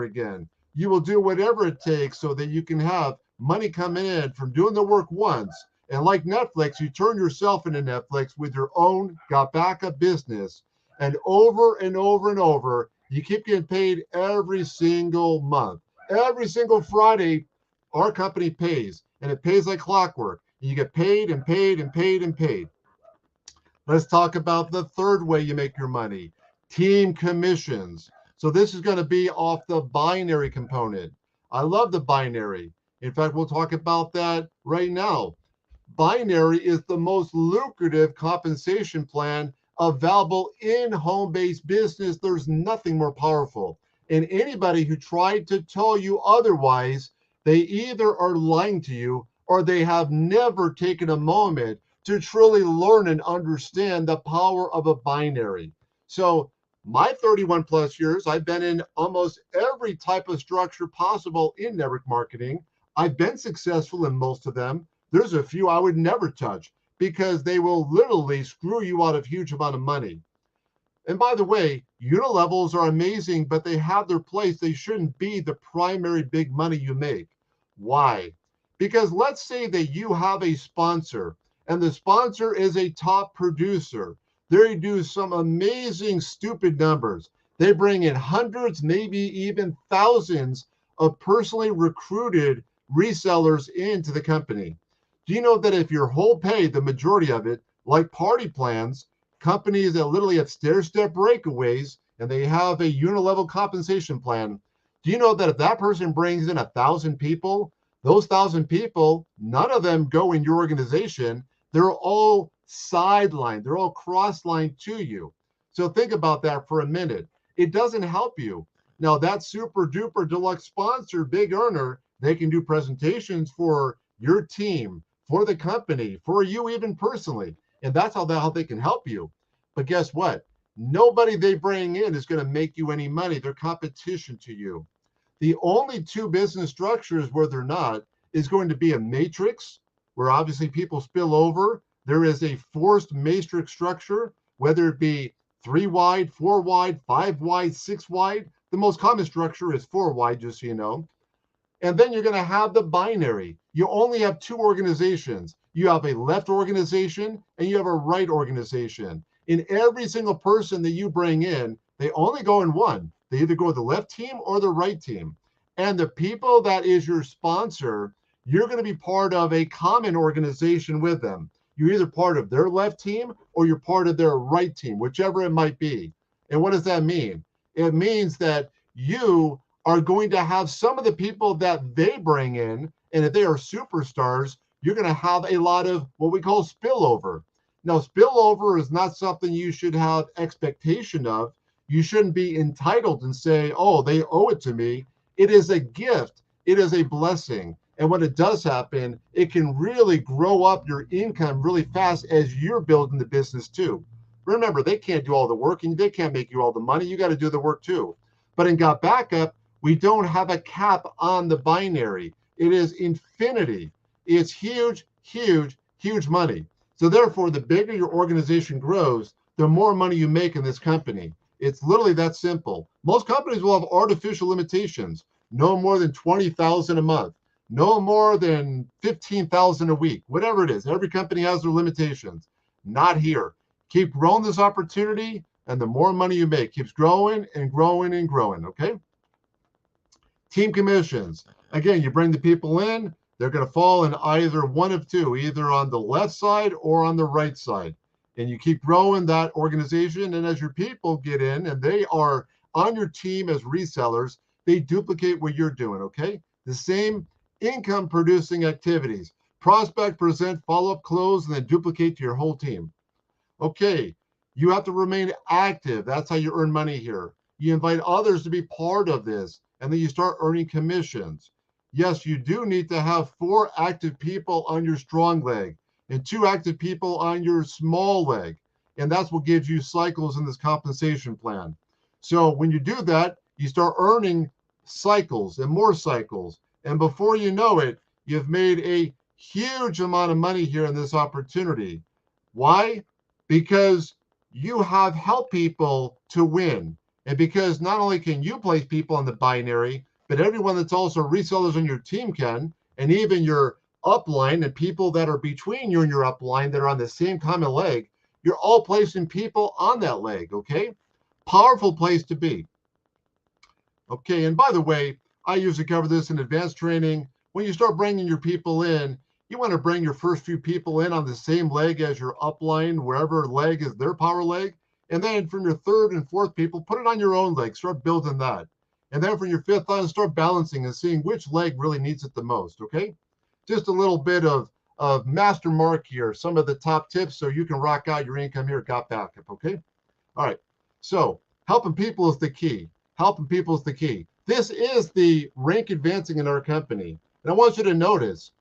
again. You will do whatever it takes so that you can have money coming in from doing the work once. And like Netflix, you turn yourself into Netflix with your own Got Backup business. and over and over and over. You keep getting paid every single month. Every single Friday, our company pays, and it pays like clockwork. You get paid and paid and paid and paid. Let's talk about the third way you make your money, team commissions. So this is going to be off the binary component. I love the binary. In fact, we'll talk about that right now. Binary is the most lucrative compensation plan available in home-based business. There's nothing more powerful. And anybody who tried to tell you otherwise, they either are lying to you or they have never taken a moment to truly learn and understand the power of a binary. So my 31 plus years, I've been in almost every type of structure possible in network marketing. I've been successful in most of them. There's a few I would never touch because they will literally screw you out of huge amount of money. And by the way, unilevels are amazing, but they have their place. They shouldn't be the primary big money you make. Why? Because let's say that you have a sponsor and the sponsor is a top producer. They do some amazing, stupid numbers. They bring in hundreds, maybe even thousands of personally recruited resellers into the company. Do you know that if your whole pay, the majority of it, like party plans, companies that literally have stair-step breakaways and they have a unilevel compensation plan, do you know that if that person brings in 1,000 people, those 1,000 people, none of them go in your organization. They're all sidelined. They're all cross-lined to you. So think about that for a minute. It doesn't help you. Now that super duper deluxe sponsor, big earner, they can do presentations for your team, for the company, for you even personally. And that's how they can help you. But guess what? Nobody they bring in is going to make you any money. They're competition to you. The only two business structures where they're not is going to be a matrix, where obviously people spill over. There is a forced matrix structure, whether it be 3 wide, 4 wide, 5 wide, 6 wide. The most common structure is 4 wide, just so you know. And then you're going to have the binary. You only have two organizations. You have a left organization and you have a right organization. In every single person that you bring in, they only go in one. They either go with the left team or the right team. And the people that is your sponsor, you're going to be part of a common organization with them. You're either part of their left team or you're part of their right team, whichever it might be. And what does that mean? It means that you are going to have some of the people that they bring in, and if they are superstars, you're going to have a lot of what we call spillover. Now, spillover is not something you should have expectation of. You shouldn't be entitled and say, oh, they owe it to me. It is a gift. It is a blessing. And when it does happen, it can really grow up your income really fast as you're building the business too. Remember, they can't do all the work and they can't make you all the money. You got to do the work too. But in Got Backup, we don't have a cap on the binary. It is infinity. It's huge, huge, huge money. So therefore, the bigger your organization grows, the more money you make in this company. It's literally that simple. Most companies will have artificial limitations. No more than 20,000 a month. No more than 15,000 a week. Whatever it is. Every company has their limitations. Not here. Keep growing this opportunity, and the more money you make keeps growing and growing and growing. Okay? Team commissions. Again, you bring the people in, they're going to fall in either one of two, either on the left side or on the right side. And you keep growing that organization. And as your people get in and they are on your team as resellers, they duplicate what you're doing, okay? The same income producing activities. Prospect, present, follow-up, close, and then duplicate to your whole team. Okay, you have to remain active. That's how you earn money here. You invite others to be part of this, and then you start earning commissions. Yes, you do need to have 4 active people on your strong leg and 2 active people on your small leg. And that's what gives you cycles in this compensation plan. So when you do that, you start earning cycles and more cycles. And before you know it, you've made a huge amount of money here in this opportunity. Why? Because you have helped people to win. And because not only can you place people on the binary, but everyone that's also resellers on your team can, and even your upline and people that are between you and your upline that are on the same common leg, You're all placing people on that leg, okay? Powerful place to be. Okay, and by the way, I usually cover this in advanced training. When you start bringing your people in, you want to bring your first few people in on the same leg as your upline, wherever leg is their power leg. And then from your third and fourth people, put it on your own leg. Start building that. And then from your fifth on, start balancing and seeing which leg really needs it the most, okay? Just a little bit of Master Mark here, some of the top tips so you can rock out your income here, got backup, okay? All right, so helping people is the key. Helping people is the key. This is the rank advancing in our company. And I want you to notice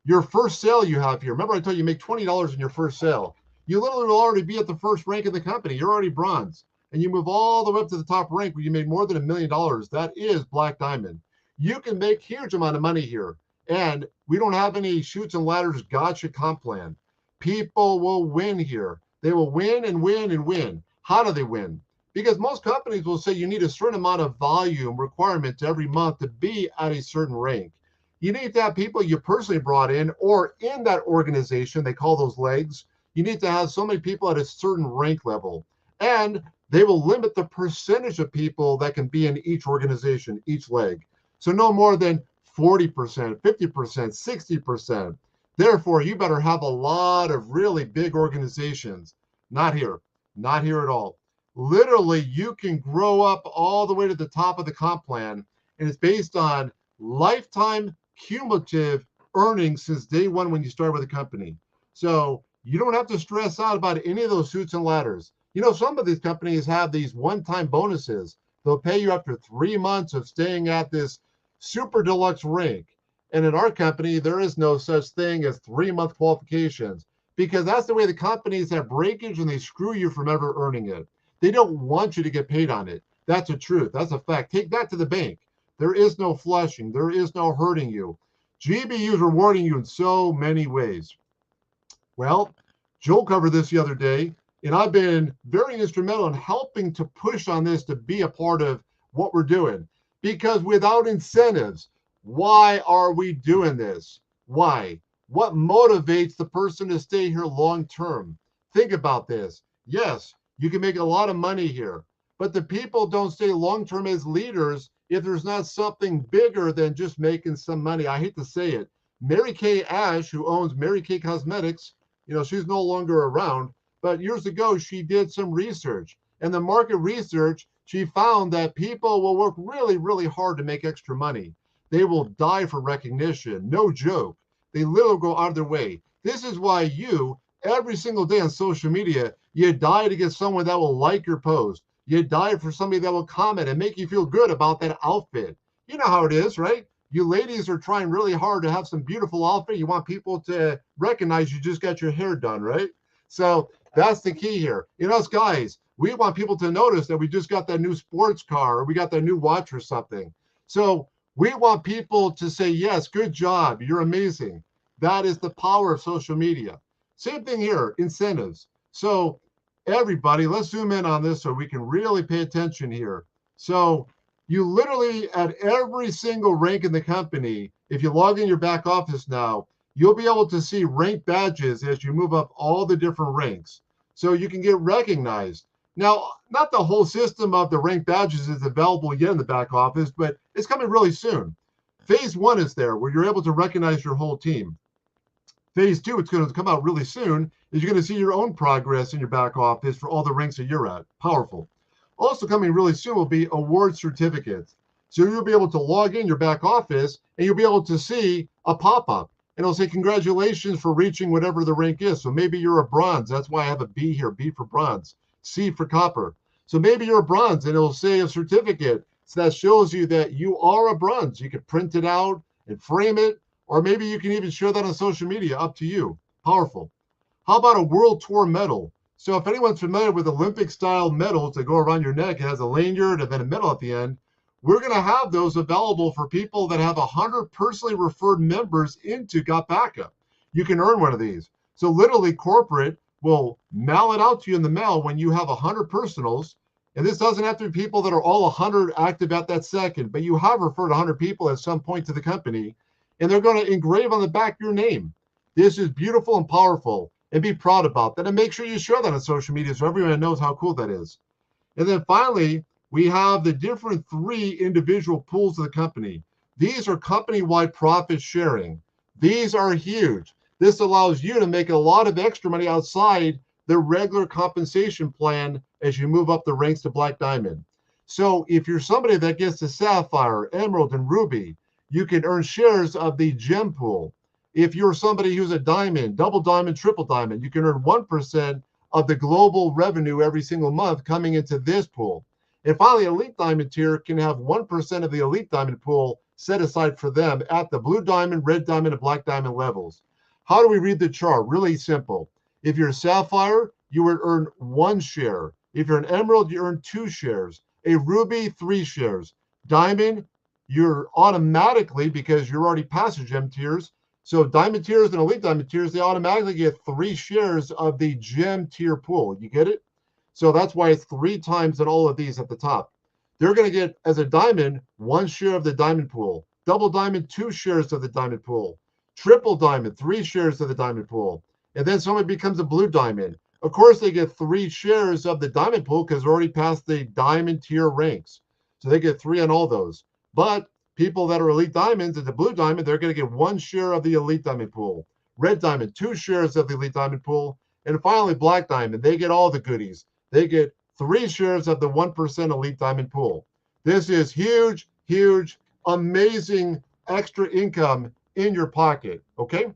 your first sale you have here. Remember I told you make $20 in your first sale. You literally will already be at the first rank in the company. You're already bronze. And you move all the way up to the top rank where you made more than $1 million. That is black diamond. You can make huge amount of money here. And we don't have any chutes and ladders gotcha comp plan. People will win here. They will win and win and win. How do they win? Because most companies will say you need a certain amount of volume requirement every month to be at a certain rank. You need to have people you personally brought in or in that organization, they call those legs. You need to have so many people at a certain rank level. And they will limit the percentage of people that can be in each organization, each leg. So no more than 40%, 50%, 60%. Therefore, you better have a lot of really big organizations. Not here, not here at all. Literally, you can grow up all the way to the top of the comp plan, and it's based on lifetime cumulative earnings since day one when you start with a company. So you don't have to stress out about any of those chutes and ladders. You know, some of these companies have these one-time bonuses. They'll pay you after 3 months of staying at this super deluxe rank. And in our company, there is no such thing as 3-month qualifications because that's the way the companies have breakage and they screw you from ever earning it. They don't want you to get paid on it. That's a truth. That's a fact. Take that to the bank. There is no flushing. There is no hurting you. GBU is rewarding you in so many ways. Well, Joel covered this the other day, and I've been very instrumental in helping to push on this to be a part of what we're doing. Because without incentives, why are we doing this? Why? What motivates the person to stay here long term? Think about this. Yes, you can make a lot of money here, but the people don't stay long term as leaders if there's not something bigger than just making some money. I hate to say it. Mary Kay Ash, who owns Mary Kay Cosmetics, you know, she's no longer around, but years ago she did some research. And the market research, she found that people will work really, really hard to make extra money. They will die for recognition. No joke. They literally go out of their way. This is why you, every single day on social media, you die to get someone that will like your post. You die for somebody that will comment and make you feel good about that outfit. You know how it is, right? You ladies are trying really hard to have some beautiful outfit. You want people to recognize you just got your hair done, right? So that's the key here. You know, us guys, we want people to notice that we just got that new sports car or we got that new watch or something. So we want people to say, yes, good job. You're amazing. That is the power of social media. Same thing here, incentives. So everybody, let's zoom in on this so we can really pay attention here. So you literally, at every single rank in the company, if you log in your back office now, you'll be able to see rank badges as you move up all the different ranks. So you can get recognized. Now, not the whole system of the rank badges is available yet in the back office, but it's coming really soon. Phase 1 is there, where you're able to recognize your whole team. Phase 2, it's going to come out really soon, is you're going to see your own progress in your back office for all the ranks that you're at. Powerful. Also coming really soon will be award certificates. So you'll be able to log in your back office and you'll be able to see a pop-up. And it'll say, congratulations for reaching whatever the rank is. So maybe you're a bronze. That's why I have a B here, B for bronze, C for copper. So maybe you're a bronze and it'll say a certificate. So that shows you that you are a bronze. You can print it out and frame it, or maybe you can even share that on social media, up to you. Powerful. How about a world tour medal? So if anyone's familiar with Olympic style medals that go around your neck, it has a lanyard and then a medal at the end. We're going to have those available for people that have 100 personally referred members into Got Backup. You can earn one of these. So literally corporate will mail it out to you in the mail when you have 100 personals. And this doesn't have to be people that are all 100 active at that second, but you have referred 100 people at some point to the company, and they're going to engrave on the back your name. This is beautiful and powerful. and be proud about that. And make sure you share that on social media so everyone knows how cool that is. And then finally, we have the different 3 individual pools of the company. These are company-wide profit sharing. These are huge. This allows you to make a lot of extra money outside the regular compensation plan as you move up the ranks to Black Diamond. So if you're somebody that gets to Sapphire, Emerald, and Ruby, you can earn shares of the gem pool. If you're somebody who's a diamond, double diamond, triple diamond, you can earn 1% of the global revenue every single month coming into this pool. And finally, Elite Diamond tier can have 1% of the Elite Diamond pool set aside for them at the blue diamond, red diamond, and black diamond levels. How do we read the chart? Really simple. If you're a Sapphire, you would earn 1 share. If you're an Emerald, you earn 2 shares. A Ruby, 3 shares. Diamond, you're automatically, because you're already past the gem tiers, so diamond tiers and elite diamond tiers, they automatically get 3 shares of the gem tier pool. You get it? So that's why it's 3 times than all of these at the top. They're going to get, as a diamond, 1 share of the diamond pool. Double diamond, 2 shares of the diamond pool. Triple diamond, 3 shares of the diamond pool. And then someone becomes a blue diamond. Of course, they get 3 shares of the diamond pool because they're already past the diamond tier ranks. So they get 3 on all those. But people that are elite diamonds at the blue diamond, they're going to get 1 share of the elite diamond pool. Red diamond, 2 shares of the elite diamond pool. And finally, black diamond, they get all the goodies. They get 3 shares of the 1% elite diamond pool. This is huge, huge, amazing extra income in your pocket, okay?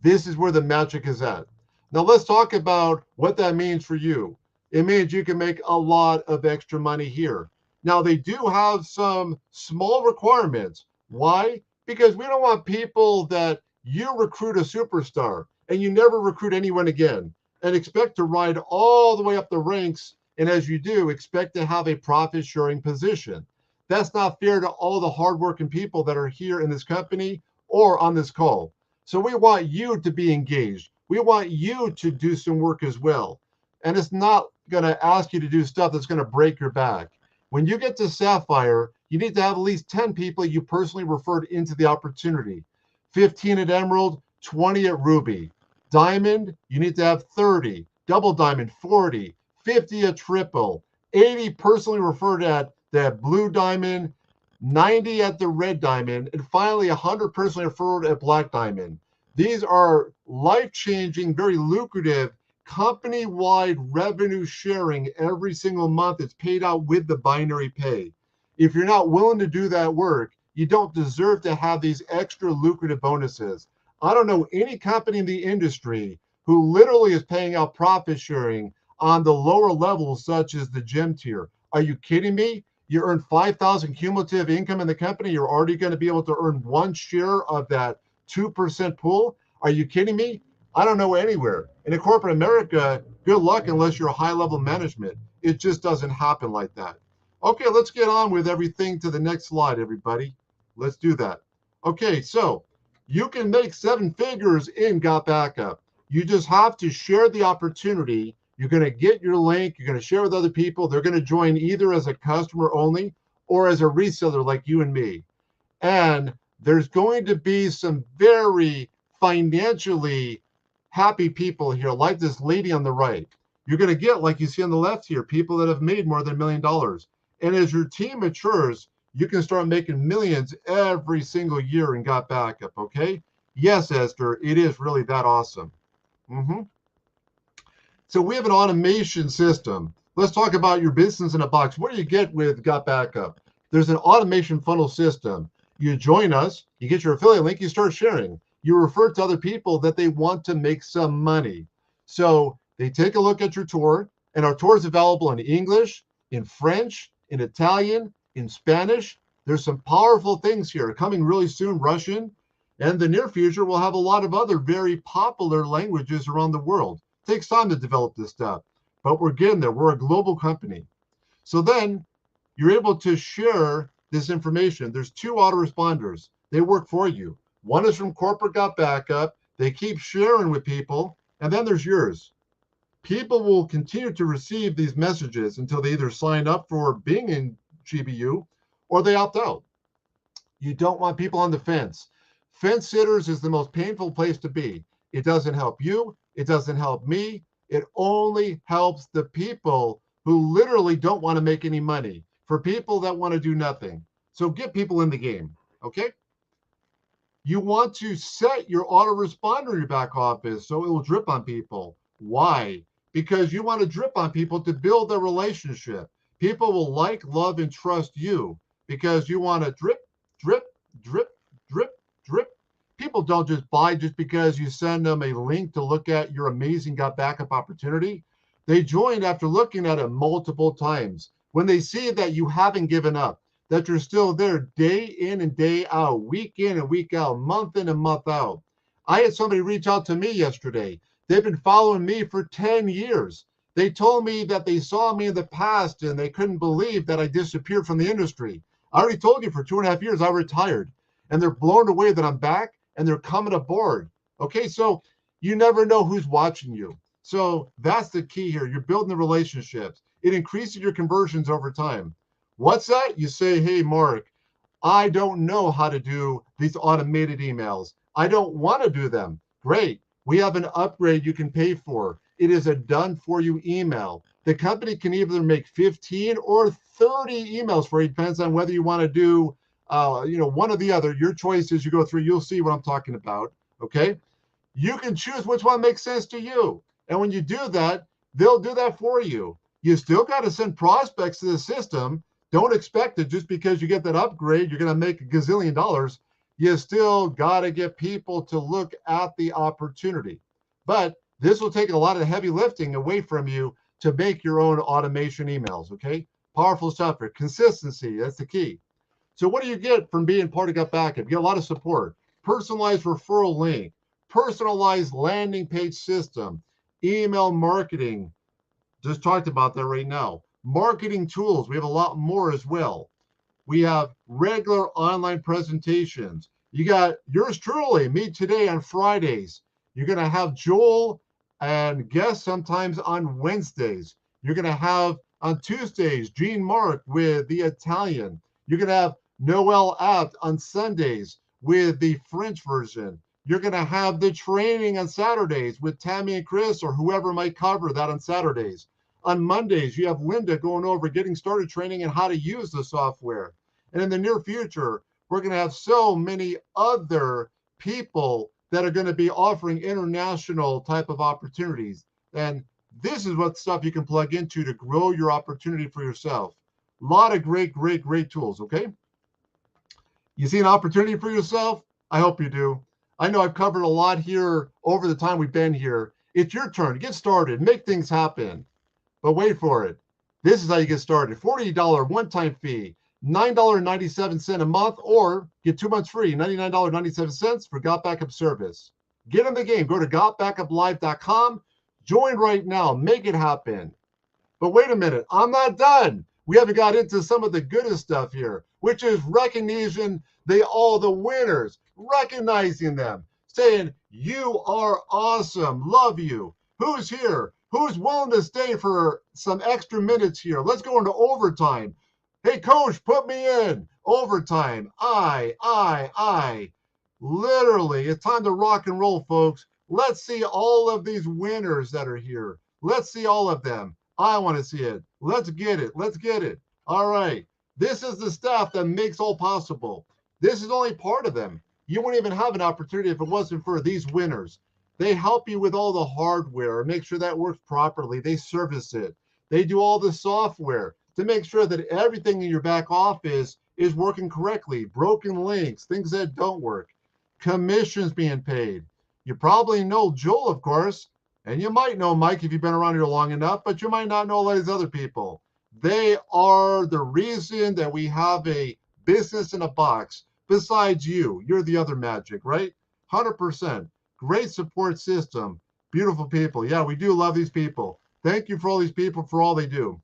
This is where the magic is at. Now let's talk about what that means for you. It means you can make a lot of extra money here. Now they do have some small requirements. Why? Because we don't want people that you recruit a superstar and you never recruit anyone again and expect to ride all the way up the ranks, and as you do, expect to have a profit sharing position. That's not fair to all the hardworking people that are here in this company or on this call. So we want you to be engaged. We want you to do some work as well. And it's not going to ask you to do stuff that's going to break your back. When you get to Sapphire, you need to have at least 10 people you personally referred into the opportunity. 15 at Emerald, 20 at Ruby. Diamond, you need to have 30. Double Diamond, 40. 50 at Triple. 80 personally referred at the Blue Diamond. 90 at the Red Diamond. And finally, 100 personally referred at Black Diamond. These are life-changing, very lucrative, company-wide revenue sharing every single month. It's paid out with the binary pay. If you're not willing to do that work, you don't deserve to have these extra lucrative bonuses. I don't know any company in the industry who literally is paying out profit sharing on the lower levels, such as the gem tier. Are you kidding me? You earn 5,000 cumulative income in the company, you're already going to be able to earn 1 share of that 2% pool? Are you kidding me? I don't know anywhere. And in corporate America, good luck unless you're high-level management. It just doesn't happen like that. Okay, let's get on with everything to the next slide, everybody. Let's do that. Okay, so you can make 7 figures in Got Backup. You just have to share the opportunity. You're going to get your link. You're going to share with other people. They're going to join either as a customer only or as a reseller like you and me. And there's going to be some very financially happy people here, like this lady on the right. You're going to get, like you see on the left here, people that have made more than $1 million. And as your team matures, you can start making millions every single year and Got Backup, okay? Yes, Esther, it is really that awesome. So we have an automation system. Let's talk about your business in a box. What do you get with Got Backup? There's an automation funnel system. You join us, you get your affiliate link, you start sharing. You refer to other people that they want to make some money. So they take a look at your tour, and our tour is available in English, in French, in Italian, in Spanish. There's some powerful things here coming really soon, Russian, and the near future we'll have a lot of other very popular languages around the world. It takes time to develop this stuff, but we're getting there. We're a global company. So then you're able to share this information. There's 2 autoresponders. They work for you. One is from Corporate Got Backup. They keep sharing with people. And then there's yours. People will continue to receive these messages until they either sign up for being in GBU or they opt out. You don't want people on the fence. Fence sitters is the most painful place to be. It doesn't help you. It doesn't help me. It only helps the people who literally don't want to make any money, for people that want to do nothing. So get people in the game, okay? You want to set your autoresponder in your back office so it will drip on people. Why? Because you want to drip on people to build a relationship. People will like, love, and trust you because you want to drip, drip, drip, drip, drip. People don't just buy just because you send them a link to look at your amazing Got Backup opportunity. They join after looking at it multiple times. When they see that you haven't given up, that you're still there day in and day out, week in and week out, month in and month out. I had somebody reach out to me yesterday. They've been following me for 10 years. They told me that they saw me in the past and they couldn't believe that I disappeared from the industry. I already told you for 2.5 years I retired, and they're blown away that I'm back and they're coming aboard. Okay, so you never know who's watching you. So that's the key here. You're building the relationships. It increases your conversions over time. What's that? You say, hey, Mark, I don't know how to do these automated emails. I don't want to do them. Great. We have an upgrade you can pay for. It is a done for you email. The company can either make 15 or 30 emails for you. Depends on whether you want to do, one or the other. Your choice as you go through. You'll see what I'm talking about. Okay. You can choose which one makes sense to you. And when you do that, they'll do that for you. You still got to send prospects to the system. Don't expect it just because you get that upgrade, you're going to make a gazillion dollars. You still got to get people to look at the opportunity. But this will take a lot of the heavy lifting away from you to make your own automation emails, okay? Powerful software. Consistency, that's the key. So what do you get from being part of Got Backup? You get a lot of support. Personalized referral link, personalized landing page system, email marketing. Just talked about that right now. Marketing tools. We have a lot more as well. We have regular online presentations. You got yours truly, me today on Fridays. You're going to have Joel and guests sometimes on Wednesdays. You're going to have on Tuesdays, Jean Mark with the Italian. You're going to have Noel Apt on Sundays with the French version. You're going to have the training on Saturdays with Tammy and Chris or whoever might cover that on Saturdays. On Mondays, you have Linda going over getting started training and how to use the software. And in the near future, we're going to have so many other people that are going to be offering international type of opportunities. And this is what stuff you can plug into to grow your opportunity for yourself. A lot of great, great, great tools, okay? You see an opportunity for yourself? I hope you do. I know I've covered a lot here over the time we've been here. It's your turn to get started, make things happen. But wait for it. This is how you get started. $40 one-time fee, $9.97 a month, or get 2 months free, $99.97 for Got Backup service. Get in the game. Go to gotbackuplive.com. Join right now. Make it happen. But wait a minute. I'm not done. We haven't got into some of the goodest stuff here, which is recognizing all the winners, recognizing them, saying, you are awesome. Love you. Who's here? Who's willing to stay for some extra minutes here? Let's go into overtime. Hey, coach, put me in. Overtime. I. Literally, it's time to rock and roll, folks. Let's see all of these winners that are here. Let's see all of them. I want to see it. Let's get it. Let's get it. All right. This is the stuff that makes all possible. This is only part of them. You wouldn't even have an opportunity if it wasn't for these winners. They help you with all the hardware, make sure that works properly. They service it. They do all the software to make sure that everything in your back office is working correctly. Broken links, things that don't work, commissions being paid. You probably know Joel, of course, and you might know Mike if you've been around here long enough, but you might not know a lot of these other people. They are the reason that we have a business in a box. Besides you, you're the other magic, right? 100%. Great support system. Beautiful people. Yeah, we do love these people. Thank you for all these people for all they do.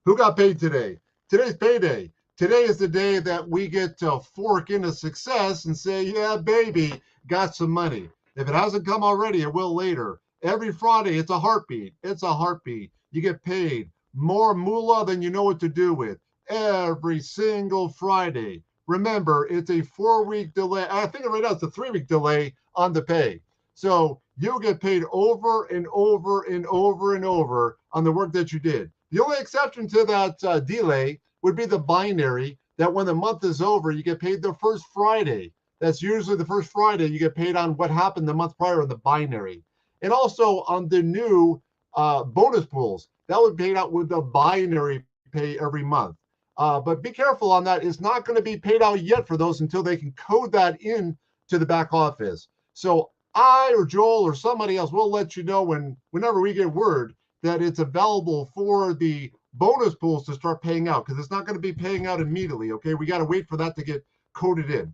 Who got paid today? Today's payday. Today is the day that we get to fork into success and say, yeah, baby, got some money. If it hasn't come already, it will later. Every Friday, it's a heartbeat. It's a heartbeat. You get paid more moolah than you know what to do with every single Friday. Remember, it's a 4-week delay. I think right now it's a 3-week delay on the pay. So you'll get paid over and over and over and over on the work that you did. The only exception to that delay would be the binary, that when the month is over, you get paid the first Friday. That's usually the first Friday you get paid on what happened the month prior in the binary. And also on the new bonus pools, that would be paid out with the binary pay every month. But be careful on that. It's not going to be paid out yet for those until they can code that in to the back office. So I or Joel or somebody else will let you know whenever we get word that it's available for the bonus pools to start paying out, because it's not going to be paying out immediately. Okay, we got to wait for that to get coded in.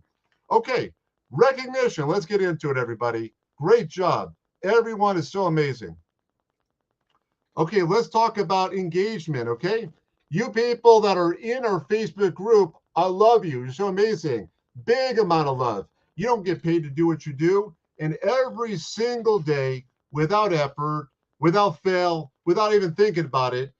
Okay, recognition. Let's get into it, everybody. Great job. Everyone is so amazing. Okay, let's talk about engagement. Okay, you people that are in our Facebook group, I love you. You're so amazing. Big amount of love. You don't get paid to do what you do. And every single day, without effort, without fail, without even thinking about it,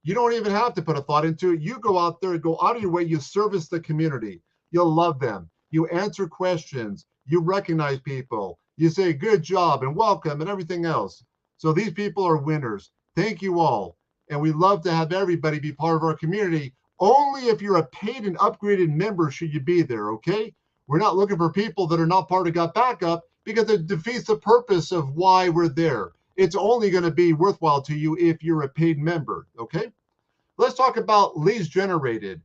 you don't even have to put a thought into it. You go out there and go out of your way. You service the community. You'll love them. You answer questions. You recognize people. You say good job and welcome and everything else. So these people are winners. Thank you all. And we love to have everybody be part of our community. Only if you're a paid and upgraded member should you be there, okay? We're not looking for people that are not part of Got Backup, because it defeats the purpose of why we're there. It's only going to be worthwhile to you if you're a paid member, okay? Let's talk about leads generated.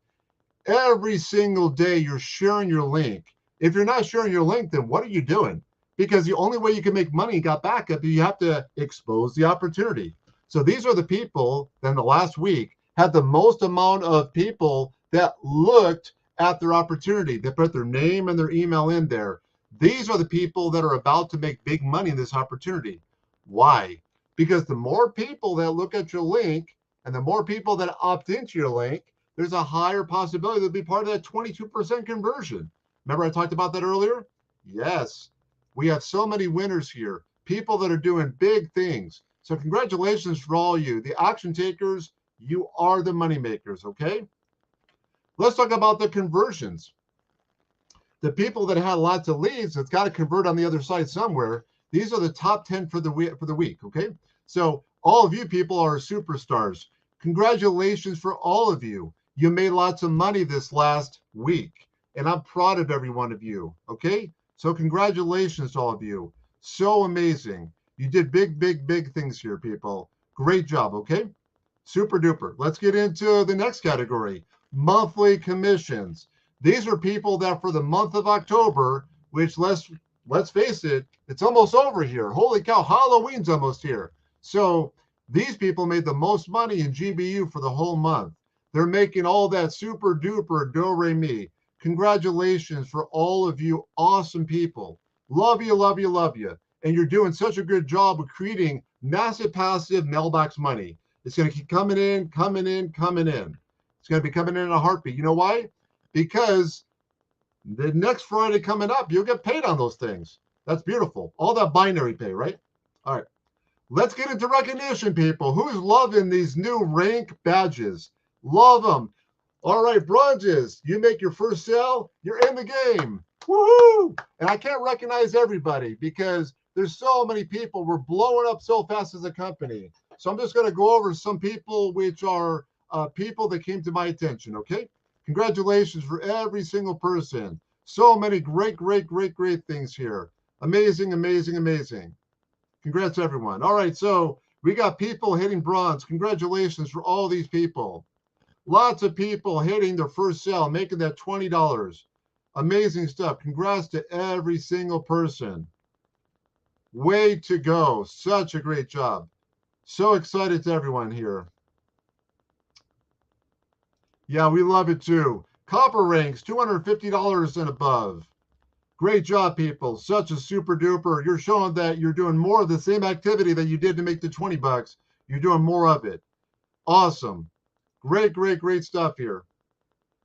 Every single day you're sharing your link. If you're not sharing your link, then what are you doing? Because the only way you can make money in Got Backup, you have to expose the opportunity. So these are the people that in the last week had the most amount of people that looked at their opportunity. They put their name and their email in there. These are the people that are about to make big money in this opportunity. Why? Because the more people that look at your link and the more people that opt into your link, there's a higher possibility they'll be part of that 22% conversion. Remember I talked about that earlier? Yes. We have so many winners here, people that are doing big things. So congratulations for all you. The action takers, you are the money makers, okay? Let's talk about the conversions. The people that had lots of leads, it's got to convert on the other side somewhere. These are the top 10 for the week, okay? So all of you people are superstars. Congratulations for all of you. You made lots of money this last week, and I'm proud of every one of you, okay? So congratulations to all of you. So amazing. You did big, big, big things here, people. Great job, okay? Super duper. Let's get into the next category, monthly commissions. These are people that for the month of October, which let's face it, it's almost over here. Holy cow, Halloween's almost here. So these people made the most money in GBU for the whole month. They're making all that super duper do-re-mi. Congratulations for all of you awesome people. Love you, love you, love you. And you're doing such a good job of creating massive passive mailbox money. It's going to keep coming in, coming in, coming in. It's going to be coming in a heartbeat. You know why? Because the next Friday coming up, you'll get paid on those things. That's beautiful. All that binary pay, right? All right. Let's get into recognition, people. Who's loving these new rank badges? Love them. All right, bronzes. You make your first sale, you're in the game. Woohoo! And I can't recognize everybody because there's so many people. We're blowing up so fast as a company. So I'm just going to go over some people which are people that came to my attention, okay? Congratulations for every single person. So many great, great, great, great things here. Amazing, amazing, amazing. Congrats to everyone. All right, so we got people hitting bronze. Congratulations for all these people. Lots of people hitting their first sale, making that $20. Amazing stuff. Congrats to every single person. Way to go. Such a great job. So excited to everyone here. Yeah, we love it too. Copper ranks, $250 and above. Great job, people. Such a super duper. You're showing that you're doing more of the same activity that you did to make the 20 bucks. You're doing more of it. Awesome. Great, great, great stuff here.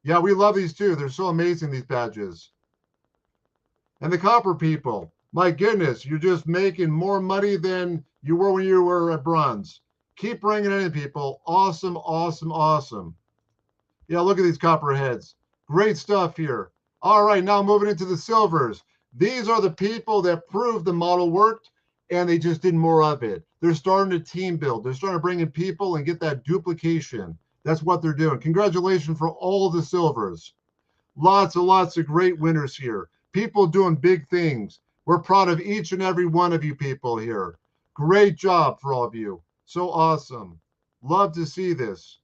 Yeah, we love these too. They're so amazing, these badges. And the copper people, my goodness, you're just making more money than you were when you were at bronze. Keep bringing it in, people. Awesome, awesome, awesome. Yeah, look at these copper heads. Great stuff here. All right, now moving into the silvers. These are the people that proved the model worked and they just did more of it. They're starting to team build. They're starting to bring in people and get that duplication. That's what they're doing. Congratulations for all the silvers. Lots and lots of great winners here. People doing big things. We're proud of each and every one of you people here. Great job for all of you. So awesome. Love to see this.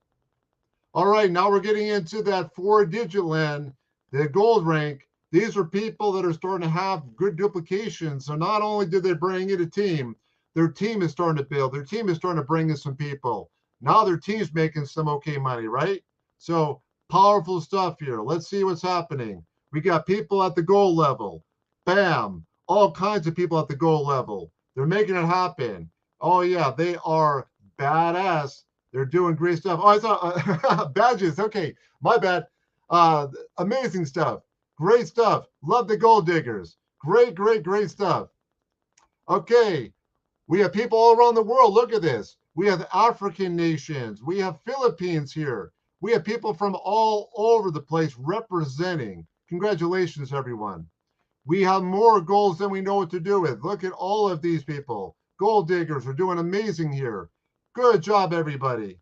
All right, now we're getting into that 4-digit land, the gold rank. These are people that are starting to have good duplication. So not only did they bring in a team, their team is starting to build. Their team is starting to bring in some people. Now their team's making some okay money, right? So powerful stuff here. Let's see what's happening. We got people at the gold level. Bam. All kinds of people at the gold level. They're making it happen. Oh, yeah, they are badass. They're doing great stuff. Oh, I saw badges. Okay, my bad. Amazing stuff. Great stuff. Love the gold diggers. Great, great, great stuff. Okay, we have people all around the world. Look at this. We have African nations. We have Philippines here. We have people from all over the place representing. Congratulations, everyone. We have more golds than we know what to do with. Look at all of these people. Gold diggers are doing amazing here. Good job, everybody.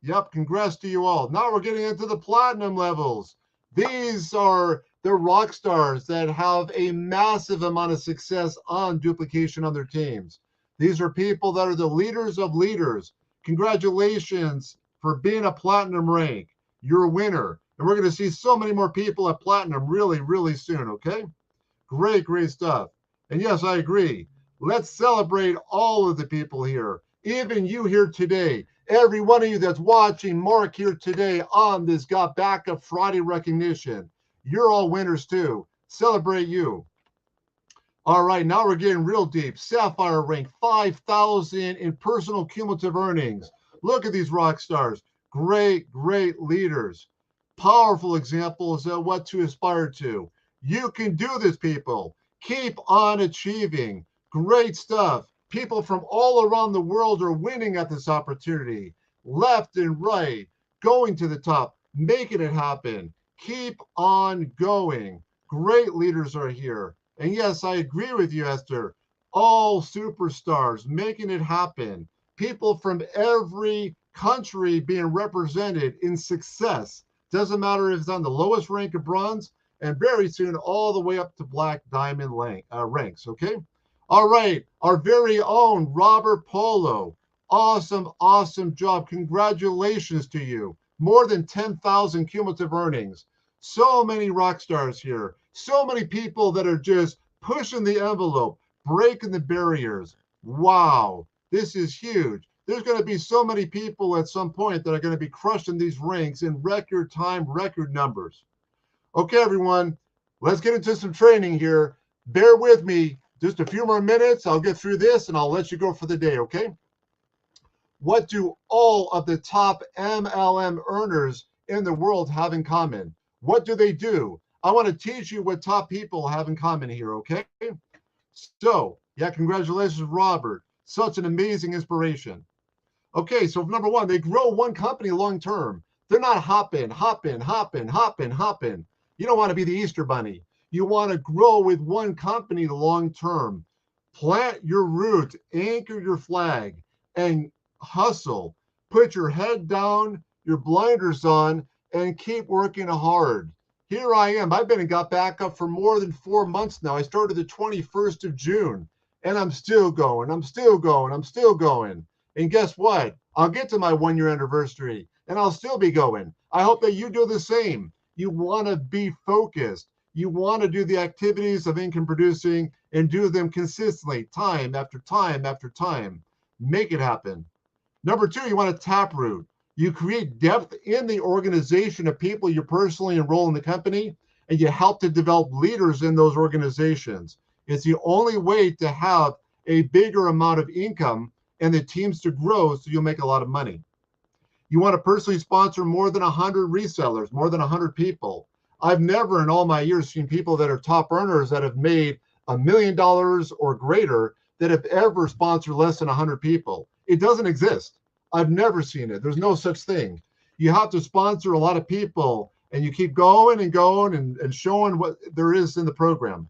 Yep, congrats to you all. Now we're getting into the platinum levels. These are the rock stars that have a massive amount of success on duplication on their teams. These are people that are the leaders of leaders. Congratulations for being a platinum rank. You're a winner. And we're going to see so many more people at platinum really, really soon, okay? Great, great stuff. And yes, I agree. Let's celebrate all of the people here. Even you here today, every one of you that's watching Mark here today on this Got Backup Friday recognition, you're all winners too. Celebrate you. All right, now we're getting real deep. Sapphire rank, 5,000 in personal cumulative earnings. Look at these rock stars. Great, great leaders. Powerful examples of what to aspire to. You can do this, people. Keep on achieving. Great stuff. People from all around the world are winning at this opportunity, left and right, going to the top, making it happen. Keep on going. Great leaders are here. And yes, I agree with you, Esther. All superstars making it happen. People from every country being represented in success. Doesn't matter if it's on the lowest rank of bronze, and very soon all the way up to black diamond ranks, okay? All right, our very own Robert Polo. Awesome, awesome job. Congratulations to you. More than 10,000 cumulative earnings. So many rock stars here. So many people that are just pushing the envelope, breaking the barriers. Wow, this is huge. There's going to be so many people at some point that are going to be crushing these ranks in record time, record numbers. Okay, everyone, let's get into some training here. Bear with me. Just a few more minutes, I'll get through this and I'll let you go for the day, okay? What do all of the top MLM earners in the world have in common? What do they do? I want to teach you what top people have in common here, okay? So, yeah, congratulations, Robert. Such an amazing inspiration. Okay, so number one, they grow one company long term. They're not hopping. You don't want to be the Easter Bunny. You want to grow with one company long term. Plant your roots, anchor your flag, and hustle. Put your head down, your blinders on, and keep working hard. Here I am. I've been and got back up for more than 4 months now. I started the 21st of June, and I'm still going. I'm still going. And guess what? I'll get to my 1-year anniversary, and I'll still be going. I hope that you do the same. You want to be focused. You want to do the activities of income producing and do them consistently, time after time after time. Make it happen. Number two, you want to taproot. You create depth in the organization of people you personally enroll in the company, and you help to develop leaders in those organizations. It's the only way to have a bigger amount of income and the teams to grow so you'll make a lot of money. You want to personally sponsor more than 100 resellers, more than 100 people. I've never in all my years seen people that are top earners that have made $1 million or greater that have ever sponsored less than 100 people. It doesn't exist. I've never seen it. There's no such thing. You have to sponsor a lot of people, and you keep going and going and showing what there is in the program.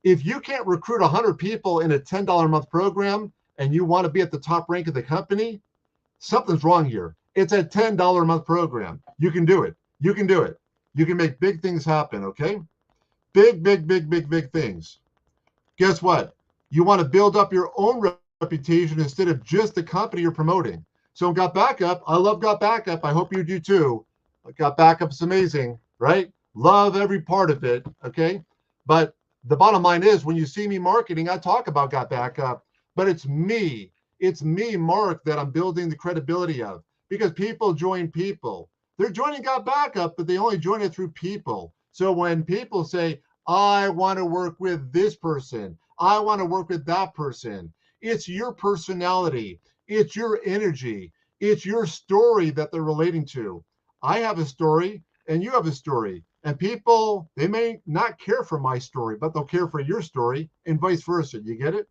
If you can't recruit 100 people in a $10 a month program and you want to be at the top rank of the company, something's wrong here. It's a $10 a month program. You can do it. You can do it. You can make big things happen, okay? Big, big, big, big, big things. Guess what? You want to build up your own reputation instead of just the company you're promoting. So Got Backup, I love Got Backup. I hope you do too. Got Backup is amazing, right? Love every part of it, okay? But the bottom line is when you see me marketing, I talk about Got Backup, but it's me. It's me, Mark, that I'm building the credibility of because people join people. They're joining Got Backup, but they only join it through people. So when people say, I want to work with this person, I want to work with that person, it's your personality, it's your energy, it's your story that they're relating to. I have a story and you have a story. And people, they may not care for my story, but they'll care for your story and vice versa. You get it?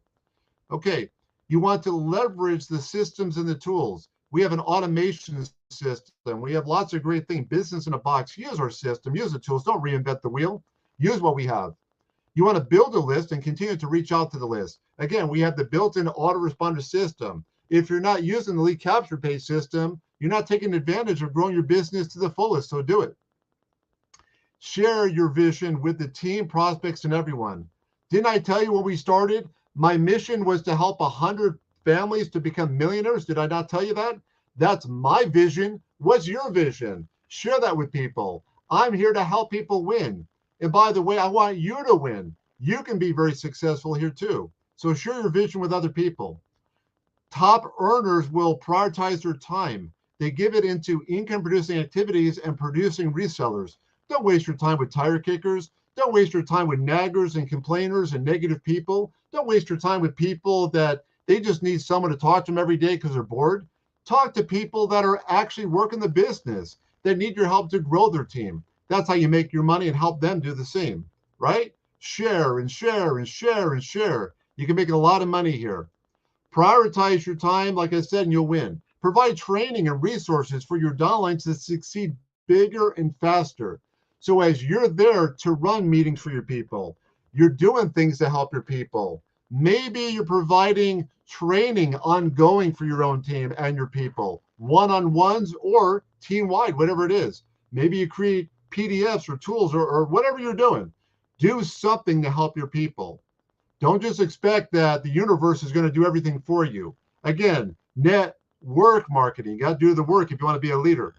Okay. You want to leverage the systems and the tools. We have an automation system. We have lots of great things. Business in a box. Use our system. Use the tools. Don't reinvent the wheel. Use what we have. You want to build a list and continue to reach out to the list. Again, we have the built-in autoresponder system. If you're not using the lead capture page system, you're not taking advantage of growing your business to the fullest, so do it. Share your vision with the team, prospects, and everyone. Didn't I tell you when we started? My mission was to help 100 families to become millionaires. Did I not tell you that? That's my vision. What's your vision? Share that with people. I'm here to help people win. And by the way, I want you to win. You can be very successful here too. So share your vision with other people. Top earners will prioritize their time. They give it into income producing activities and producing resellers. Don't waste your time with tire kickers. Don't waste your time with naggers and complainers and negative people. Don't waste your time with people that they just need someone to talk to them every day because they're bored. Talk to people that are actually working the business, that need your help to grow their team. That's how you make your money and help them do the same, right? Share and share and share and share. You can make a lot of money here. Prioritize your time, like I said, and you'll win. Provide training and resources for your downlines to succeed bigger and faster. So as you're there to run meetings for your people, you're doing things to help your people. Maybe you're providing training ongoing for your own team and your people, one-on-ones or team-wide, whatever it is. Maybe you create PDFs or tools or whatever you're doing. Do something to help your people. Don't just expect that the universe is going to do everything for you. Again, network marketing. You got to do the work if you want to be a leader.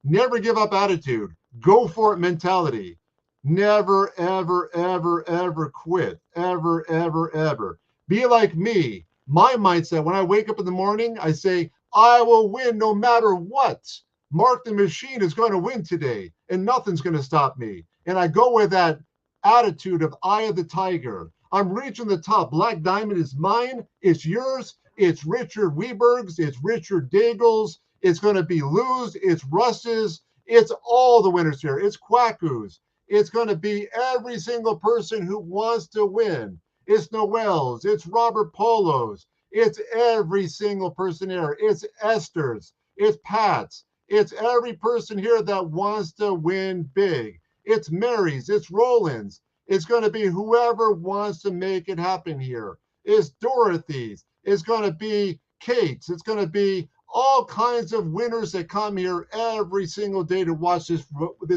Never give up attitude. Go for it mentality. Never, ever, ever, ever quit. Ever, ever, ever. Be like me. My mindset, when I wake up in the morning, I say, I will win no matter what. Mark the machine is going to win today, and nothing's going to stop me. And I go with that attitude of eye of the tiger. I'm reaching the top. Black Diamond is mine. It's yours. It's Richard Weberg's. It's Richard Daigle's. It's going to be Lou's. It's Russ's. It's all the winners here. It's Quacku's. It's going to be every single person who wants to win. It's Noel's. It's Robert Polo's. It's every single person here. It's Esther's. It's Pat's. It's every person here that wants to win big. It's Mary's. It's Roland's. It's going to be whoever wants to make it happen here. It's Dorothy's. It's going to be Kate's. It's going to be all kinds of winners that come here every single day to watch this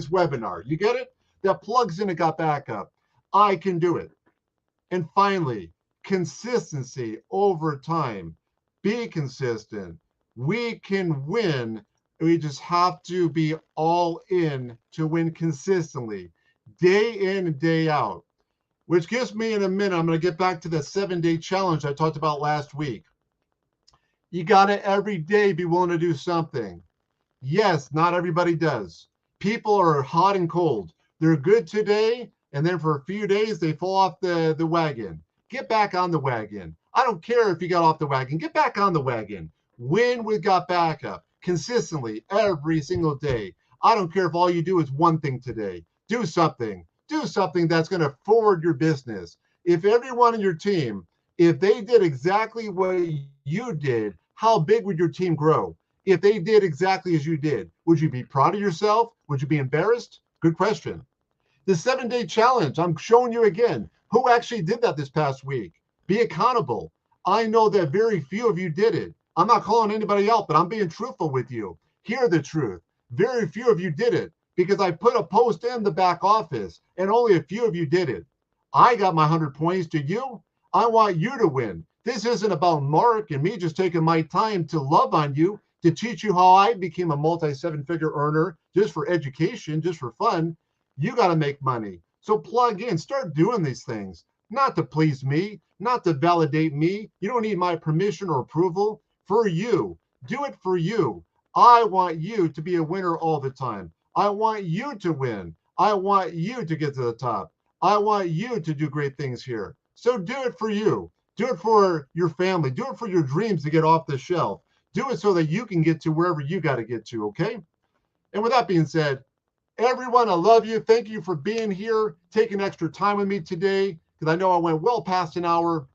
webinar. You get it? That plugs in and got backup. I can do it. And finally, consistency over time. Be consistent. We can win. We just have to be all in to win consistently, day in and day out. Which gives me, in a minute, I'm going to get back to the 7-day challenge I talked about last week. You got to every day be willing to do something. Yes, not everybody does. People are hot and cold. They're good today, and then for a few days, they fall off the wagon. Get back on the wagon. I don't care if you got off the wagon. Get back on the wagon. Win with Got Backup consistently every single day. I don't care if all you do is one thing today. Do something. Do something that's going to forward your business. If everyone in your team, if they did exactly what you did, how big would your team grow? If they did exactly as you did, would you be proud of yourself? Would you be embarrassed? Good question. The 7-day challenge, I'm showing you again. Who actually did that this past week? Be accountable. I know that very few of you did it. I'm not calling anybody out, but I'm being truthful with you. Hear the truth. Very few of you did it because I put a post in the back office and only a few of you did it. I got my 100 points. To you? I want you to win. This isn't about Mark and me just taking my time to love on you, to teach you how I became a multi-seven-figure earner just for education, just for fun. You got to make money. So plug in, start doing these things, not to please me, not to validate me. You don't need my permission or approval. For you, do it for you. I want you to be a winner all the time. I want you to win. I want you to get to the top. I want you to do great things here. So do it for you. Do it for your family. Do it for your dreams to get off the shelf. Do it so that you can get to wherever you got to get to, okay? And with that being said, everyone, I love you. Thank you for being here, taking extra time with me today, because I know I went well past an hour.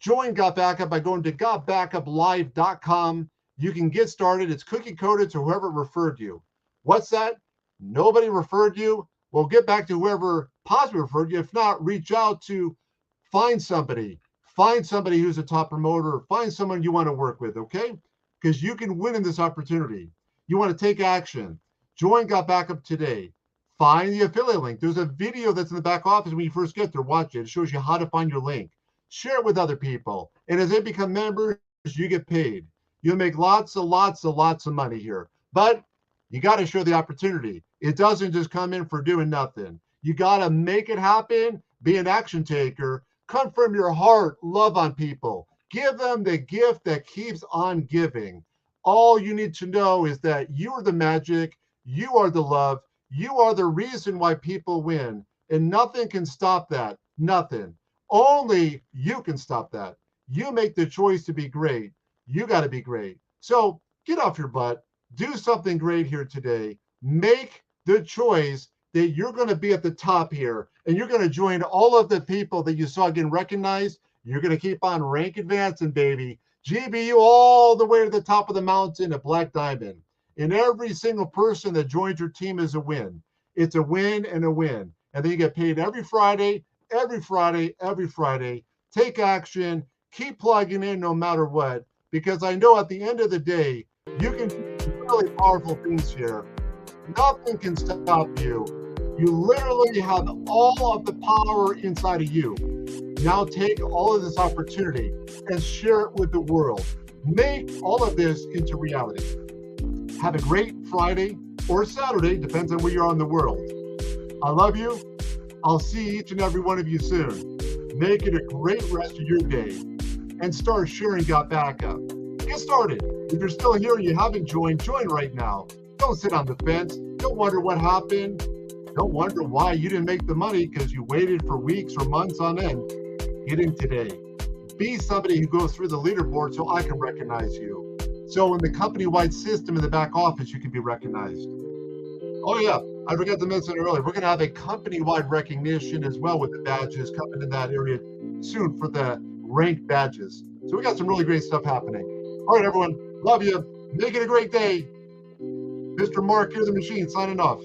Join Got Backup by going to gotbackuplive.com. You can get started. It's cookie coded to whoever referred you. What's that? Nobody referred you? Well, get back to whoever possibly referred you. If not, reach out to find somebody. Find somebody who's a top promoter. Find someone you want to work with, okay? Because you can win in this opportunity. You want to take action. Join Got Backup today. Find the affiliate link. There's a video that's in the back office when you first get there. Watch it. It shows you how to find your link. Share it with other people. And as they become members, you get paid. You'll make lots of money here. But you got to show the opportunity. It doesn't just come in for doing nothing. You got to make it happen. Be an action taker. Come from your heart. Love on people. Give them the gift that keeps on giving. All you need to know is that you are the magic. You are the love. You are the reason why people win. And nothing can stop that. Nothing. Only you can stop that. You make the choice to be great. You got to be great. So get off your butt. Do something great here today. Make the choice that you're going to be at the top here. And you're going to join all of the people that you saw getting recognized. You're going to keep on rank advancing, baby. GBU all the way to the top of the mountain at Black Diamond. And every single person that joins your team is a win. It's a win and a win. And then you get paid every Friday, every Friday, every Friday. Take action. Keep plugging in no matter what. Because I know at the end of the day, you can do really powerful things here. Nothing can stop you. You literally have all of the power inside of you. Now take all of this opportunity and share it with the world. Make all of this into reality. Have a great Friday or Saturday, depends on where you are in the world. I love you. I'll see each and every one of you soon. Make it a great rest of your day and start sharing Got Backup. Get started. If you're still here and you haven't joined, join right now. Don't sit on the fence. Don't wonder what happened. Don't wonder why you didn't make the money because you waited for weeks or months on end. Get in today. Be somebody who goes through the leaderboard so I can recognize you. So in the company-wide system in the back office, you can be recognized. Oh yeah, I forgot to mention earlier, we're going to have a company-wide recognition as well with the badges coming in that area soon for the ranked badges. So we got some really great stuff happening. All right, everyone. Love you. Make it a great day. Mr. Mark, here's the machine signing off.